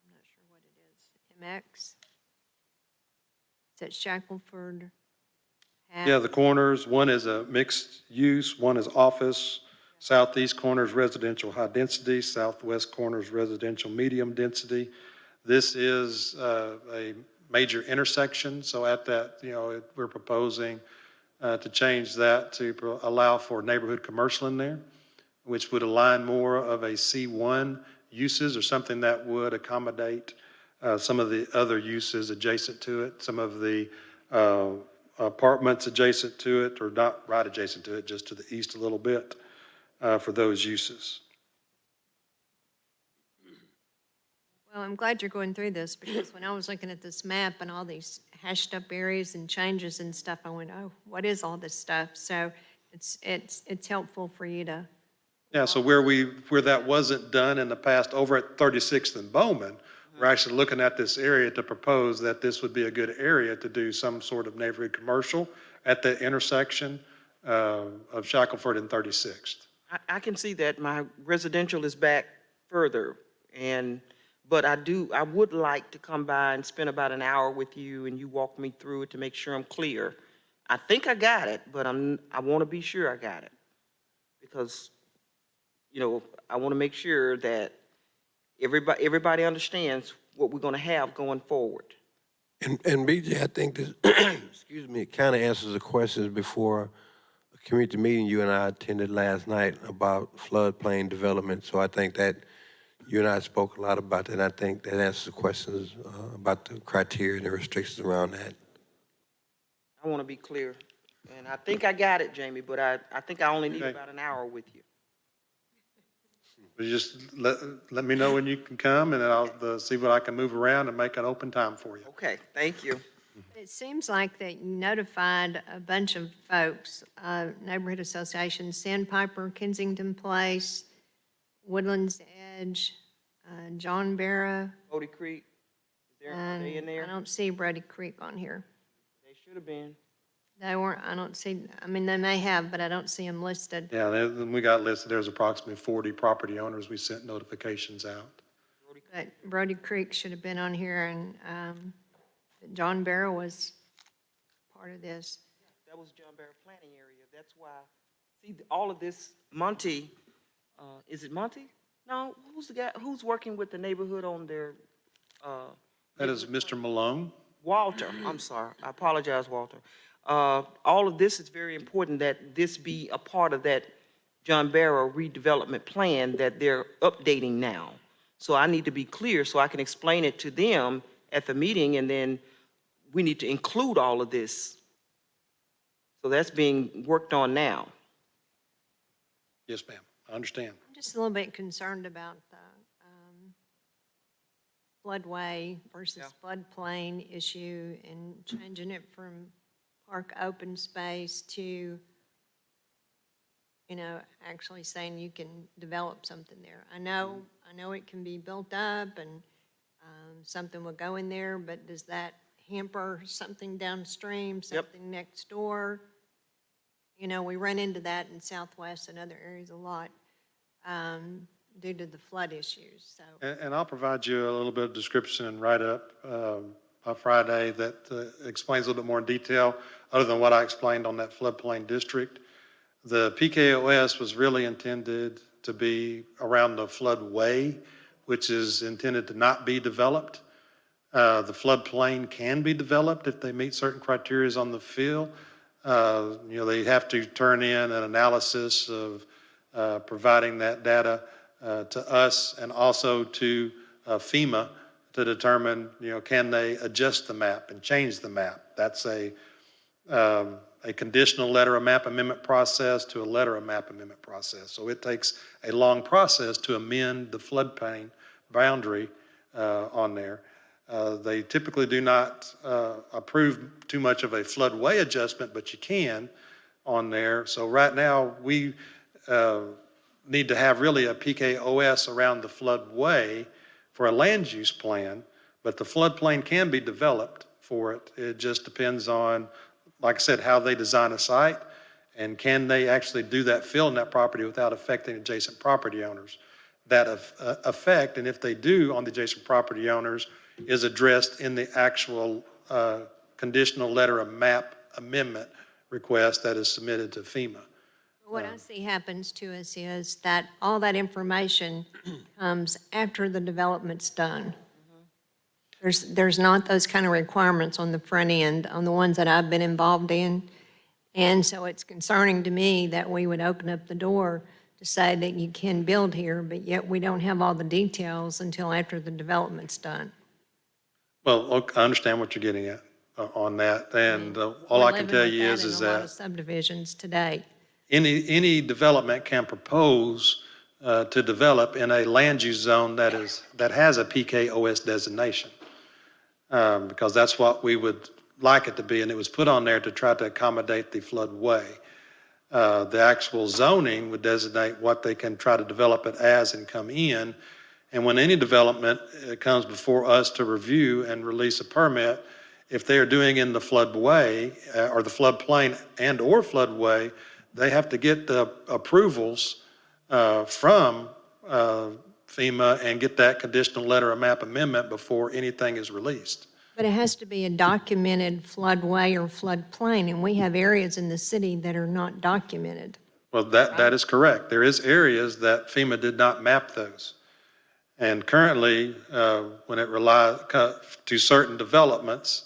I'm not sure what it is, MX. It's at Shackelford. Yeah, the corners, one is a mixed use, one is office, southeast corner is residential high density, southwest corner is residential medium density. This is a major intersection, so at that, we're proposing to change that to allow for neighborhood commercial in there, which would align more of a C1 uses or something that would accommodate some of the other uses adjacent to it, some of the apartments adjacent to it, or not right adjacent to it, just to the east a little bit for those uses. Well, I'm glad you're going through this, because when I was looking at this map and all these hashed up areas and changes and stuff, I went, oh, what is all this stuff? So it's helpful for you to. Yeah, so where that wasn't done in the past, over at 36th and Bowman, we're actually looking at this area to propose that this would be a good area to do some sort of neighborhood commercial at the intersection of Shackelford and 36th. I can see that my residential is back further, but I would like to come by and spend about an hour with you and you walk me through it to make sure I'm clear. I think I got it, but I want to be sure I got it. Because, I want to make sure that everybody understands what we're going to have going forward. And BJ, I think this, excuse me, it kind of answers the questions before a community meeting you and I attended last night about floodplain development. So I think that you and I spoke a lot about that. And I think that answers the questions about the criteria and the restrictions around that. I want to be clear. And I think I got it, Jamie, but I think I only need Okay. about an hour with you. You just let me know when you can come, and then I'll see what I can move around and make an open time for you. Okay, thank you. It seems like that you notified a bunch of folks, neighborhood associations, Sandpiper, Kensington Place, Woodlands Edge, John Barrow. Bodie Creek, are they in there? I don't see Brody Creek on here. They should have been. They weren't, they may have, but I don't see them listed. Yeah, then we got listed, there's approximately 40 property owners we sent notifications out. But Brody Creek should have been on here, and John Barrow was part of this. That was John Barrow planning area. That's why, see, all of this, Monty, is it Monty? No, who's the guy, who's working with the neighborhood on their, That is Mr. Malone. Walter, I'm sorry. I apologize, Walter. All of this is very important that this be a part of that John Barrow redevelopment plan that they're updating now. So I need to be clear so I can explain it to them at the meeting, and then we need to include all of this. So that's being worked on now. Yes, ma'am, I understand. I'm just a little bit concerned about the floodway versus floodplain issue and changing it from park open space to, actually saying you can develop something there. I know it can be built up and something will go in there, but does that hamper something downstream, something next door. You know, we run into that in Southwest and other areas a lot due to the flood issues, so. And I'll provide you a little bit of description and write-up by Friday that explains a little bit more in detail, other than what I explained on that floodplain district. The PKOS was really intended to be around the floodway, which is intended to not be developed. The floodplain can be developed if they meet certain criteria on the field. You know, they have to turn in an analysis of providing that data to us and also to FEMA to determine, you know, can they adjust the map and change the map. That's a conditional letter of map amendment process to a letter of map amendment process. So it takes a long process to amend the floodplain boundary on there. They typically do not approve too much of a floodway adjustment, but you can on there. So right now, we need to have really a PKOS around the floodway for a land use plan, but the floodplain can be developed for it. It just depends on, like I said, how they design a site and can they actually do that fill in that property without affecting adjacent property owners. That effect, and if they do on the adjacent property owners, is addressed in the actual conditional letter of map amendment request that is submitted to FEMA. What I see happens to us is that all that information comes after the development's done. There's not those kind of requirements on the front end, on the ones that I've been involved in. And so it's concerning to me that we would open up the door to say that you can build here, but yet we don't have all the details until after the development's done. Well, I understand what you're getting at on that, and all I can tell you is We're living with that in a lot of that subdivisions today. any development can propose to develop in a land use zone that has a PKOS designation, because that's what we would like it to be, and it was put on there to try to accommodate the floodway. The actual zoning would designate what they can try to develop it as and come in. And when any development comes before us to review and release a permit, if they are doing in the floodway or the floodplain and or floodway, they have to get the approvals from FEMA and get that conditional letter of map amendment before anything is released. But it has to be a documented floodway or floodplain, and we have areas in the city that are not documented. Well, that is correct. There is areas that FEMA did not map those. And currently, when it relies to certain developments,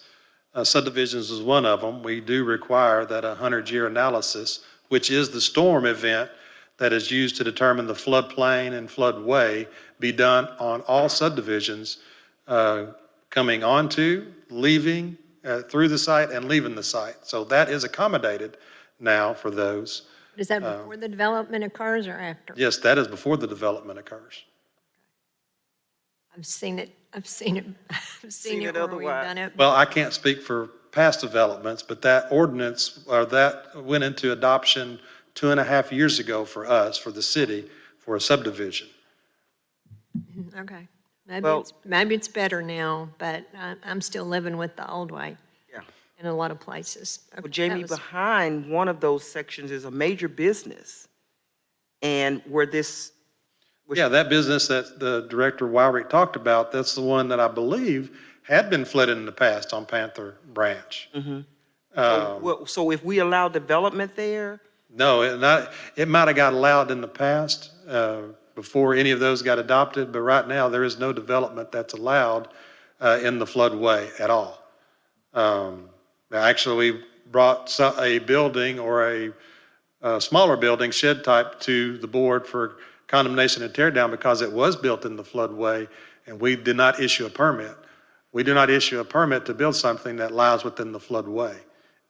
subdivisions is one of them, we do require that 100-year analysis, which is the storm event that is used to determine the floodplain and floodway, be done on all subdivisions coming onto, leaving, through the site and leaving the site. So that is accommodated now for those. Is that before the development occurs or after? Yes, that is before the development occurs. I've seen it where we've otherwise. done it. Well, I can't speak for past developments, but that ordinance, or that went into adoption 2.5 years ago for us, for the city, for a subdivision. Okay. Well- Maybe it's better now, but I'm still living with the old way. Yeah. In a lot of places. Well, Okay, Jamie, that was- behind one of those sections is a major business. And where this, Yeah, that business that the Director Wyrick talked about, that's the one that I believe had been flooded in the past on Panther Branch. so if we allow development there, No, it might have got allowed in the past, before any of those got adopted, but right now, there is no development that's allowed in the floodway at all. Actually, we brought a building or a smaller building, shed type, to the board for condemnation and tear down because it was built in the floodway, and we did not issue a permit. We do not issue a permit to build something that lies within the floodway.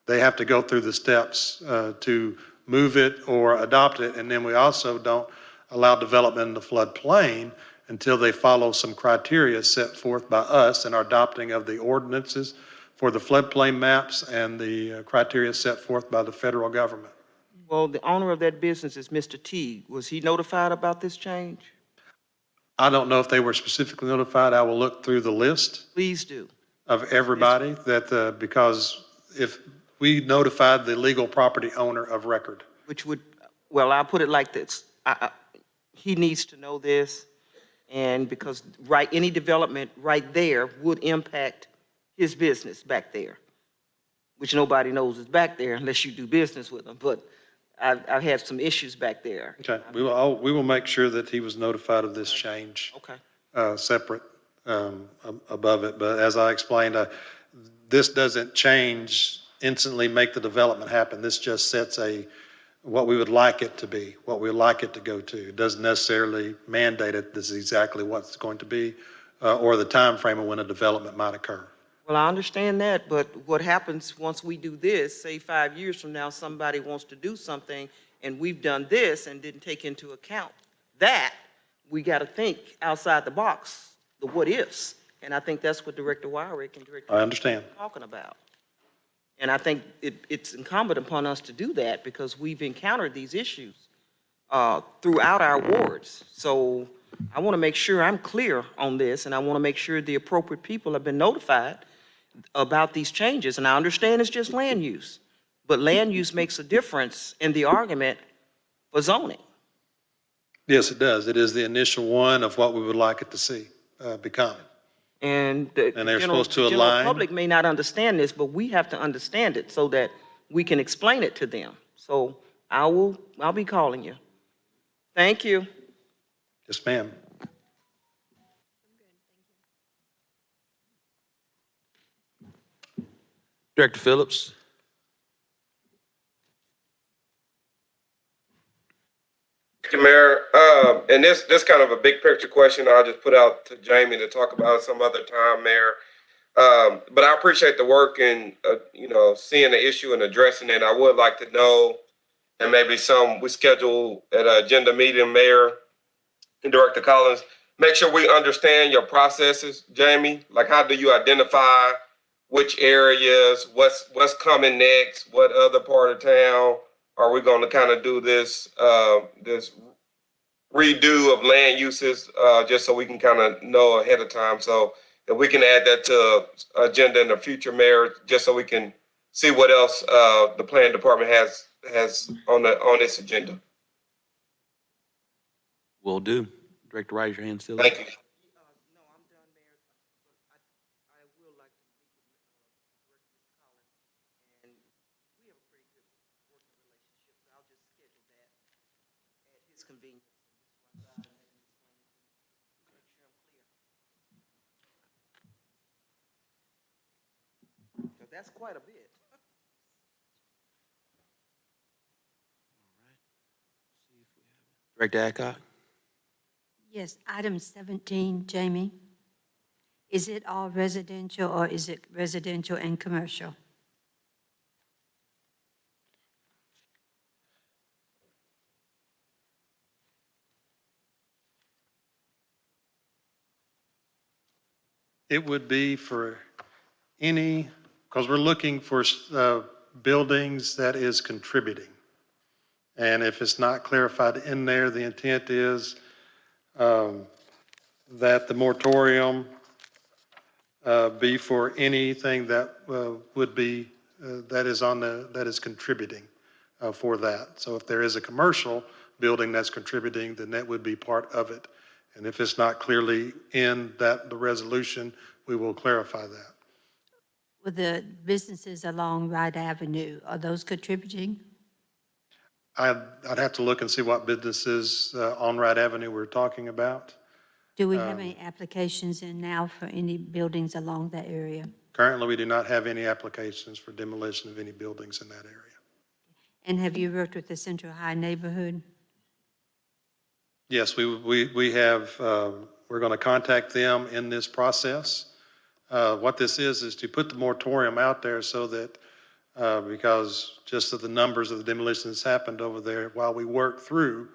They have to go through the steps to move it or adopt it, and then we also don't allow development in the floodplain until they follow some criteria set forth by us in our adopting of the ordinances for the floodplain maps and the criteria set forth by the federal government. well, the owner of that business is Mr. T. Was he notified about this change? I don't know if they were specifically notified. I will look through the list. Please do. of everybody that, because if we notified the legal property owner of record. Which would, well, I'll put it like this. He needs to know this, and because any development right there would impact his business back there, which nobody knows is back there unless you do business with them. But I've had some issues back there. Okay, we will make sure that he was notified of this change. Okay. Separate above it. But as I explained, this doesn't change, instantly make the development happen. This just sets what we would like it to be, what we would like it to go to. It doesn't necessarily mandate it. This is exactly what it's going to be, or the time frame of when a development might occur. Well, I understand that, but what happens once we do this, say 5 years from now, somebody wants to do something, and we've done this and didn't take into account that, we got to think outside the box, the what ifs. And I think that's what Director Wyrick and Director I understand. are talking about. And I think it's incumbent upon us to do that because we've encountered these issues throughout our wards. So I want to make sure I'm clear on this, and I want to make sure the appropriate people have been notified about these changes. And I understand it's just land use, but land use makes a difference in the argument for zoning. Yes, it does. It is the initial one of what we would like it to see become. And the And they're general, supposed to the general align. public may not understand this, but we have to understand it so that we can explain it to them. So I'll be calling you. Thank you. Yes, ma'am. Director Phillips. Thank you, Mayor. And this kind of a big picture question I'll just put out to Jamie to talk about some other time, Mayor. But I appreciate the work in, seeing the issue and addressing it. I would like to know, and maybe we schedule at an agenda meeting, Mayor and Director Collins, make sure we understand your processes, Jamie. Like, how do you identify which areas, what's coming next, what other part of town are we going to kind of do this this redo of land uses, just so we can kind of know ahead of time. So if we can add that to agenda in the future, Mayor, just so we can see what else the planning department has on its agenda. Will do. Director Wright, your hand still up? Thank you. No, I'm done, Mayor. But I will like to meet with Director Collins, and we have a pretty good working relationship, so I'll just schedule that at his convenience. Make sure I'm clear. Because that's quite a bit. Director Adcock. Yes, item 17, Jamie. Is it all residential or is it residential and commercial? It would be for because we're looking for buildings that is contributing. And if it's not clarified in there, the intent is that the moratorium be for anything that would be, that is contributing for that. So if there is a commercial building that's contributing, then that would be part of it. And if it's not clearly in the resolution, we will clarify that. With the businesses along Wright Avenue, are those contributing? I'd have to look and see what businesses on Wright Avenue we're talking about. Do we have any applications in now for any buildings along that area? Currently, we do not have any applications for demolition of any buildings in that area. And have you worked with the Central High neighborhood? Yes, we have, we're going to contact them in this process. What this is to put the moratorium out there so that, because just of the numbers of the demolition that's happened over there, while we work through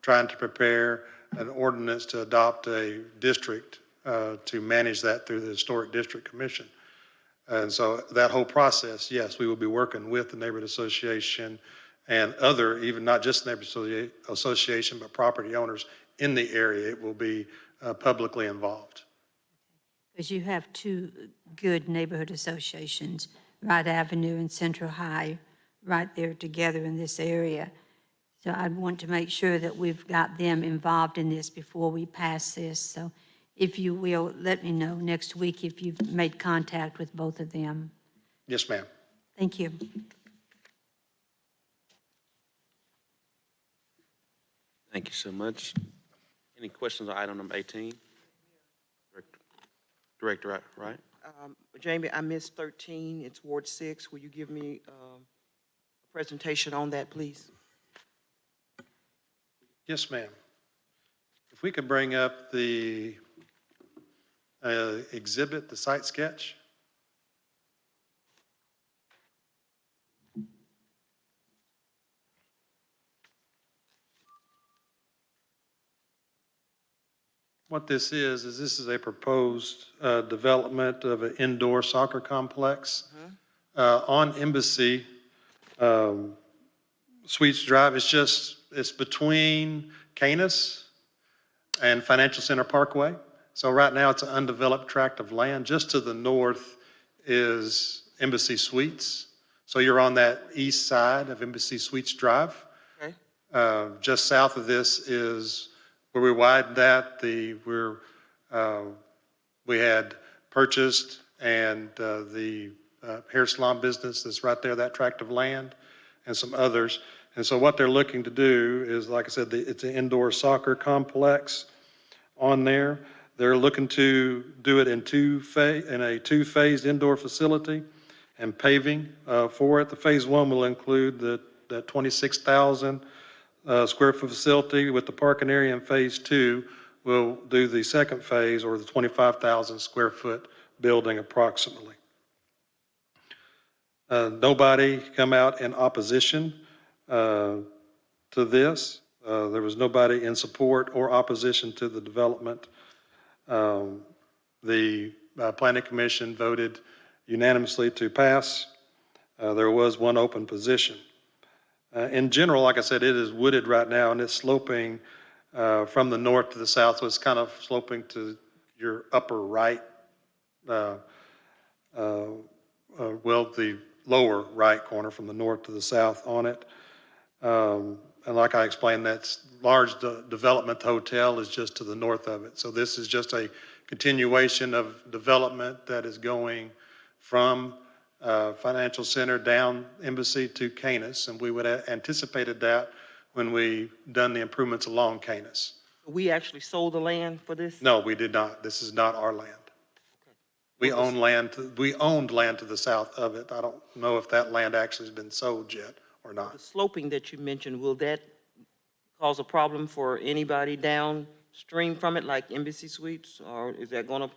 trying to prepare an ordinance to adopt a district to manage that through the Historic District Commission. And so that whole process, yes, we will be working with the neighborhood association and other, even not just neighborhood association, but property owners in the area. It will be publicly involved. Because you have two good neighborhood associations, Wright Avenue and Central High, right there together in this area. So I want to make sure that we've got them involved in this before we pass this. So if you will, let me know next week if you've made contact with both of them. Yes, ma'am. Thank you. Thank you so much. Any questions on item number 18? Director Wright? Jamie, I missed 13. It's Ward 6. Will you give me a presentation on that, please? Yes, ma'am. If we could bring up the exhibit, the site sketch. What this is this is a proposed development of an indoor soccer complex on Embassy Suites Drive. It's between Canis and Financial Center Parkway. So right now it's an undeveloped tract of land. Just to the north is Embassy Suites. So you're on that east side of Embassy Suites Drive. Okay. Just south of this is where we widened that. We had purchased and the hair salon business that's right there, that tract of land, and some others. And so what they're looking to do is, like I said, it's an indoor soccer complex on there. They're looking to do it in a two-phased indoor facility and paving for it. The phase one will include the 26,000 square foot facility with the parking area, and phase two will do the second phase, or the 25,000 square foot building approximately. Nobody come out in opposition to this. There was nobody in support or opposition to the development. The Planning Commission voted unanimously to pass. There was one open position. In general, like I said, it is wooded right now, and it's sloping from the north to the south, so it's kind of sloping to your upper right, the lower right corner from the north to the south on it. And like I explained, that's large development hotel is just to the north of it. So this is just a continuation of development that is going from Financial Center down Embassy to Canis, and we would have anticipated that when we done the improvements along Canis. We actually sold the land for this? No, we did not. This is not our land. We owned land to the south of it. I don't know if that land actually has been sold yet or The not. sloping that you mentioned, will that cause a problem for anybody downstream from it, like Embassy Suites, or is that gonna?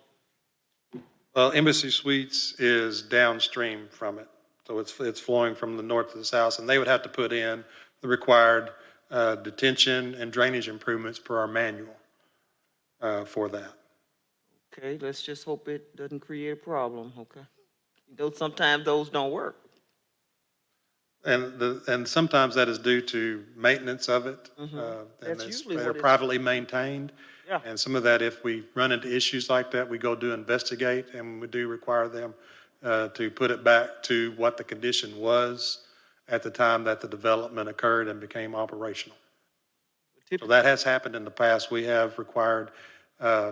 Well, Embassy Suites is downstream from it. So it's flowing from the north to the south, and they would have to put in the required detention and drainage improvements per our manual for that. Okay, let's just hope it doesn't create a problem, okay? Though sometimes those don't work. And sometimes that is due to maintenance of it. And That's usually they're what it's. privately maintained. Yeah. And some of that, if we run into issues like that, we go do investigate, and we do require them to put it back to what the condition was at the time that the development occurred and became operational. So that has happened in the past. We have required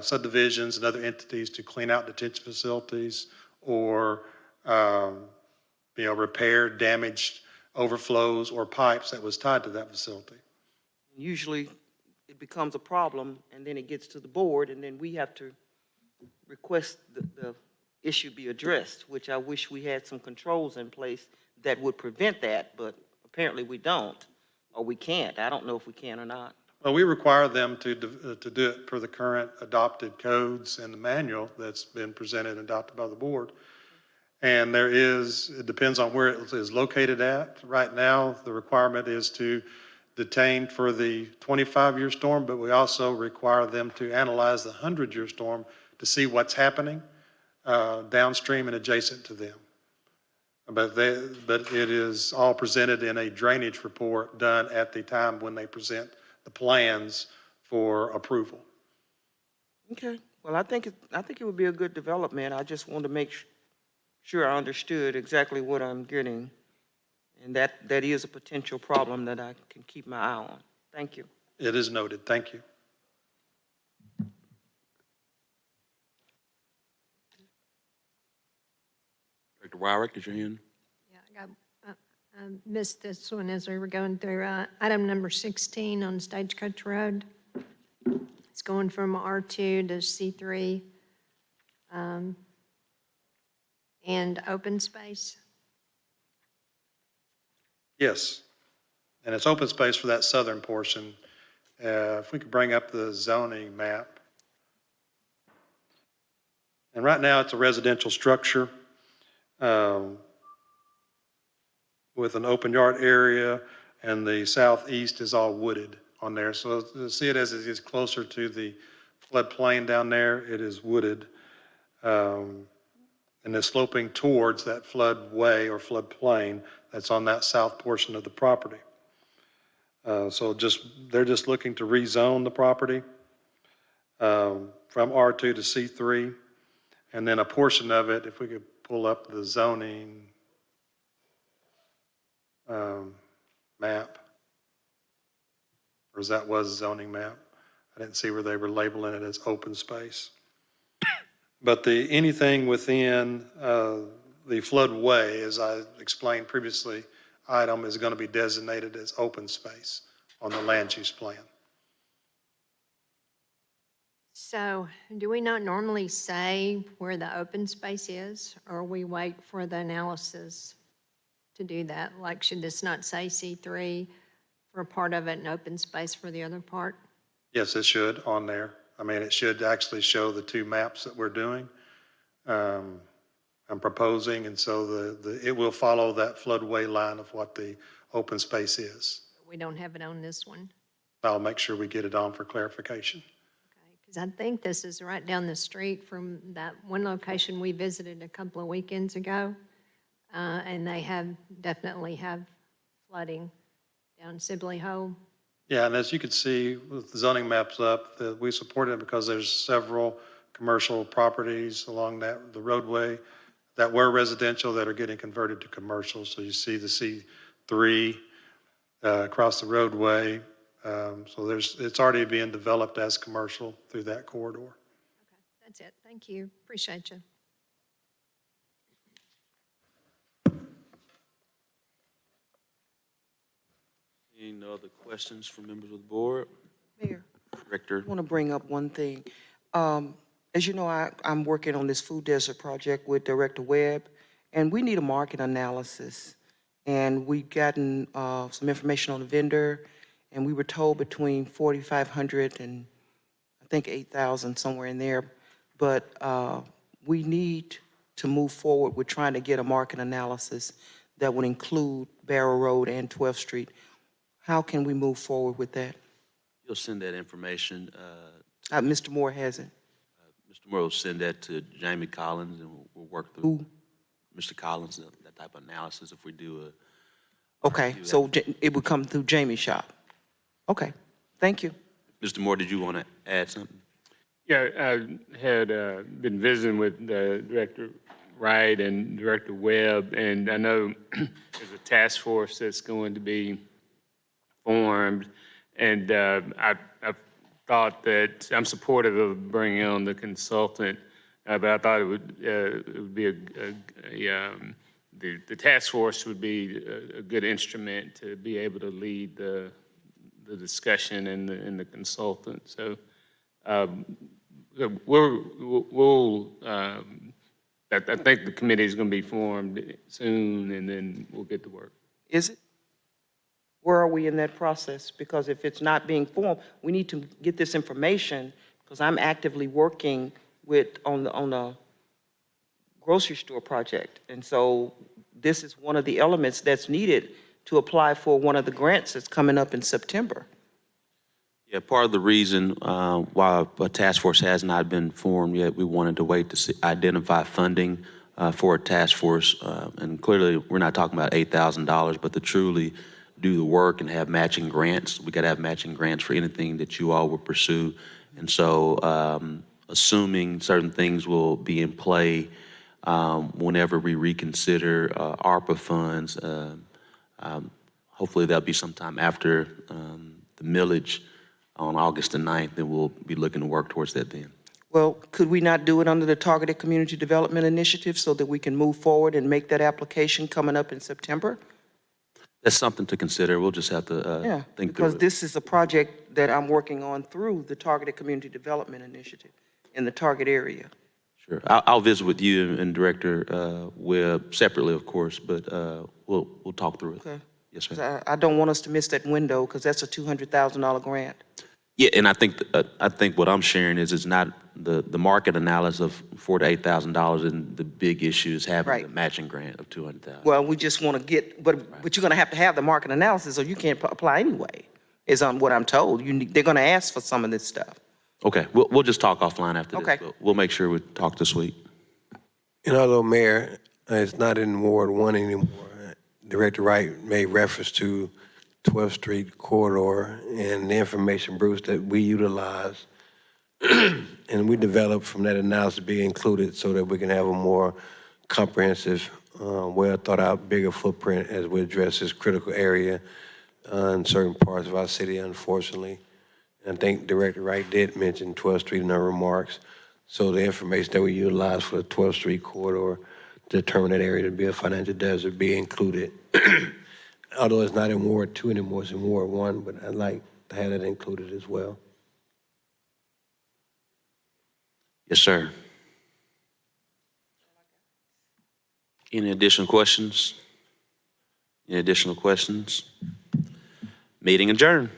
subdivisions and other entities to clean out detention facilities or, repair damaged overflows or pipes that was tied to that facility. Usually it becomes a problem, and then it gets to the board, and then we have to request the issue be addressed, which I wish we had some controls in place that would prevent that, but apparently we don't, or we can't. I don't know if we can or not. Well, we require them to do it per the current adopted codes and the manual that's been presented and adopted by the board. And it depends on where it is located at. Right now, the requirement is to detain for the 25-year storm, but we also require them to analyze the 100-year storm to see what's happening downstream and adjacent to them. But it is all presented in a drainage report done at the time when they present the plans for approval. Okay, Well, I think it would be a good development. I just wanted to make sure I understood exactly what I'm getting. And that is a potential problem that I can keep my eye on. Thank you. It is noted. Thank you. Director Wyrick, is your hand? Yeah, I missed this one as we were going through. Item number 16 on Stagecoach Road. It's going from R2 to C3 and open space. Yes. And it's open space for that southern portion. If we could bring up the zoning map. And right now, it's a residential structure with an open yard area, and the southeast is all wooded on there. So to see it as it is closer to the floodplain down there, it is wooded. And it's sloping towards that floodway or floodplain that's on that south portion of the property. So they're just looking to rezone the property from R2 to C3. And then a portion of it, if we could pull up the zoning map, or as that was zoning map. I didn't see where they were labeling it as open space. But anything within the floodway, as I explained previously, item is going to be designated as open space on the land use plan. So do we not normally say where the open space is, or we wait for the analysis to do that? Like, should this not say C3 for a part of it and open space for the other part? Yes, it should on there. I mean, it should actually show the two maps that we're doing. I'm proposing, and so it will follow that floodway line of what the open space is. We don't have it on this one. I'll make sure we get it on for clarification. Because I think this is right down the street from that one location we visited a couple of weekends ago. And they definitely have flooding down Sibley Hole. Yeah, and as you can see with the zoning maps up, we support it because there's several commercial properties along the roadway that were residential that are getting converted to commercial. So you see the C3 across the roadway. So it's already being developed as commercial through that corridor. Okay, that's it. Thank you. Appreciate you. Any other questions from members of the board? Mayor, Director? I want to bring up one thing. As you know, I'm working on this food desert project with Director Webb, and we need a market analysis. And we've gotten some information on the vendor, and we were told between 4,500 and I think 8,000, somewhere in there. But we need to move forward with trying to get a market analysis that would include Barrow Road and 12th Street. How can we move forward with that? You'll send that information. Mr. Moore hasn't. Mr. Moore will send that to Jamie Collins, and we'll work through. Who? Mr. Collins, that type of analysis if we do Okay, so it would come through Jamie's shop. Okay, thank you. Mr. Moore, did you want to add something? Yeah, I had been visiting with Director Wright and Director Webb, and I know there's a task force that's going to be formed, and I thought that I'm supportive of bringing on the consultant, but I thought it would be the task force would be a good instrument to be able to lead the discussion and the consultant. So I think the committee is going to be formed soon, and then we'll get to work. Is it? Where are we in that process? Because if it's not being formed, we need to get this information, because I'm actively working on a grocery store project. And so this is one of the elements that's needed to apply for one of the grants that's coming up in September. Yeah, part of the reason why a task force has not been formed yet, we wanted to wait to identify funding for a task force. And clearly, we're not talking about $8,000, but to truly do the work and have matching grants. We got to have matching grants for anything that you all will pursue. And so assuming certain things will be in play whenever we reconsider ARPA funds. Hopefully that'll be sometime after the millage on August the 9th, and we'll be looking to work towards that then. Well, could we not do it under the Targeted Community Development Initiative so that we can move forward and make that application coming up in September? That's something to consider. We'll just have to Yeah, think through because it. this is a project that I'm working on through the Targeted Community Development Initiative in the target area. Sure. I'll visit with you and Director Webb separately, of course, but we'll talk through it. Okay. Yes, 'Cause ma'am. I don't want us to miss that window because that's a $200,000 grant. Yeah, and I think what I'm sharing is it's not the market analysis of $4,000 to $8,000, and the big issue is having Right. the matching grant of $200,000. Well, we just want to get, but you're going to have the market analysis or you can't apply anyway, is on what I'm told. They're going to ask for some of this stuff. Okay, we'll just talk offline after this. Okay. But we'll make sure we talk this week. And although, Mayor, it's not in Ward 1 anymore, Director Wright made reference to 12th Street corridor and the information, Bruce, that we utilize and we developed from that analysis be included so that we can have a more comprehensive, well-thought-out, bigger footprint as we address this critical area in certain parts of our city, unfortunately. And I think Director Wright did mention 12th Street in her remarks. So the information that we utilize for the 12th Street corridor to determine that area to be a financial desert be included. Although it's not in Ward 2 anymore, it's in Ward 1, but I'd like to have that included as well. Yes, sir. Any additional questions? Any additional questions? Meeting adjourned.